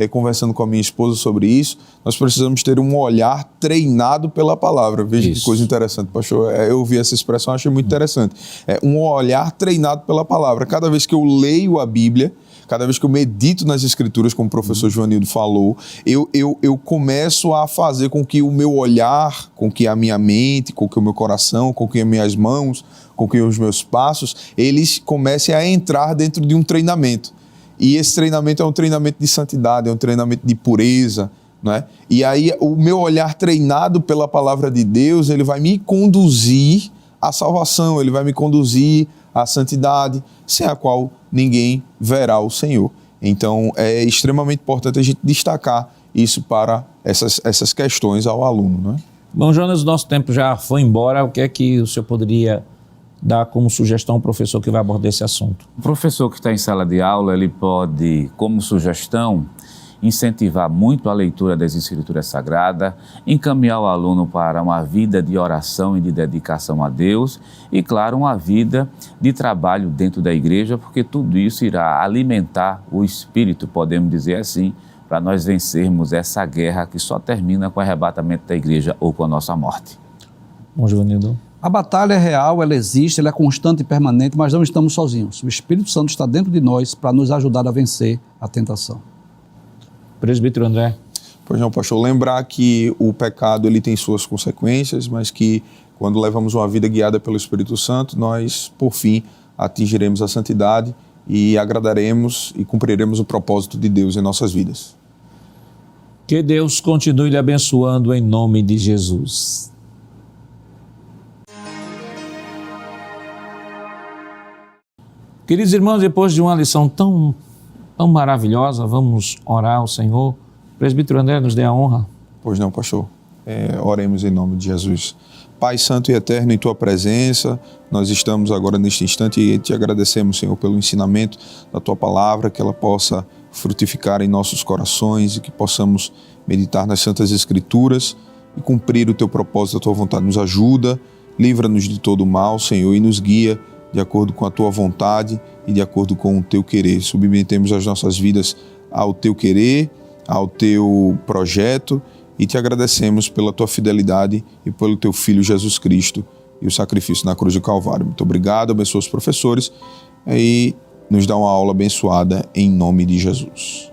conversando com a minha esposa sobre isso, nós precisamos ter um olhar treinado pela palavra. Veja que coisa interessante, pastor. Eu ouvi essa expressão, achei muito interessante. Um olhar treinado pela palavra. Cada vez que eu leio a Bíblia, cada vez que eu medito nas Escrituras, como o professor Joanildo falou, eu começo a fazer com que o meu olhar, com que a minha mente, com que o meu coração, com que as minhas mãos, com que os meus passos, eles comecem a entrar dentro de um treinamento. E esse treinamento é um treinamento de santidade, é um treinamento de pureza, não é? E aí o meu olhar treinado pela palavra de Deus, ele vai me conduzir à salvação, ele vai me conduzir à santidade, sem a qual ninguém verá o Senhor. Então é extremamente importante a gente destacar isso para essas questões ao aluno, não é? Bom, Jonas, o nosso tempo já foi embora. O que é que o senhor poderia dar como sugestão ao professor que vai abordar esse assunto? O professor que está em sala de aula, ele pode, como sugestão, incentivar muito a leitura das Escrituras Sagradas, encaminhar o aluno para uma vida de oração e de dedicação a Deus e, claro, uma vida de trabalho dentro da igreja, porque tudo isso irá alimentar o espírito, podemos dizer assim, para nós vencermos essa guerra que só termina com o arrebatamento da igreja ou com a nossa morte. Bom, Joanildo. A batalha é real, ela existe, ela é constante e permanente, mas não estamos sozinhos. O Espírito Santo está dentro de nós para nos ajudar a vencer a tentação. Presbítero André. Pois não, pastor. Lembrar que o pecado ele tem suas consequências, mas que quando levamos uma vida guiada pelo Espírito Santo, nós, por fim, atingiremos a santidade e agradaremos e cumpriremos o propósito de Deus em nossas vidas. Que Deus continue lhe abençoando em nome de Jesus. Queridos irmãos, depois de uma lição tão maravilhosa, vamos orar ao Senhor. Presbítero André, nos dê a honra. Pois não, pastor. Oremos em nome de Jesus. Pai santo e eterno, em Tua presença, nós estamos agora neste instante e te agradecemos, Senhor, pelo ensinamento da Tua palavra, que ela possa frutificar em nossos corações e que possamos meditar nas Santas Escrituras e cumprir o Teu propósito, a Tua vontade. Nos ajuda, livra-nos de todo o mal, Senhor, e nos guia de acordo com a Tua vontade e de acordo com o Teu querer. Submetemos as nossas vidas ao Teu querer, ao Teu projeto e te agradecemos pela Tua fidelidade e pelo Teu Filho Jesus Cristo e o sacrifício na cruz do Calvário. Muito obrigado, abençoa os professores e nos dá uma aula abençoada em nome de Jesus.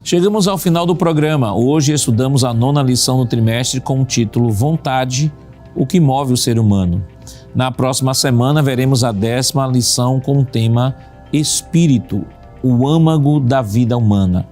Chegamos ao final do programa. Hoje estudamos a 9ª lição do trimestre com o título Vontade, o que move o ser humano. Na próxima semana veremos a 10ª lição com o tema Espírito, o âmago da vida humana.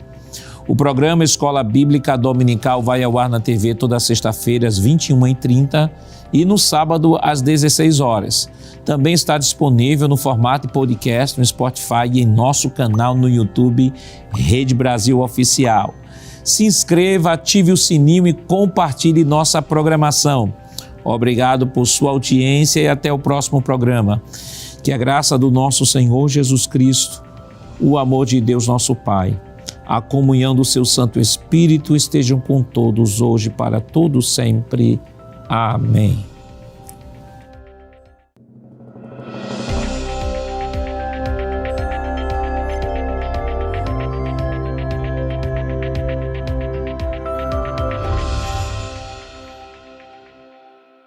O programa Escola Bíblica Dominical vai ao ar na TV toda sexta-feira às 21h30 e no sábado às 16 horas. Também está disponível no formato de podcast no Spotify e em nosso canal no YouTube Rede Brasil Oficial. Se inscreva, ative o sininho e compartilhe nossa programação. Obrigado por sua audiência e até o próximo programa. Que a graça do nosso Senhor Jesus Cristo, o amor de Deus nosso Pai, a comunhão do seu Santo Espírito estejam com todos hoje para todo sempre. Amém.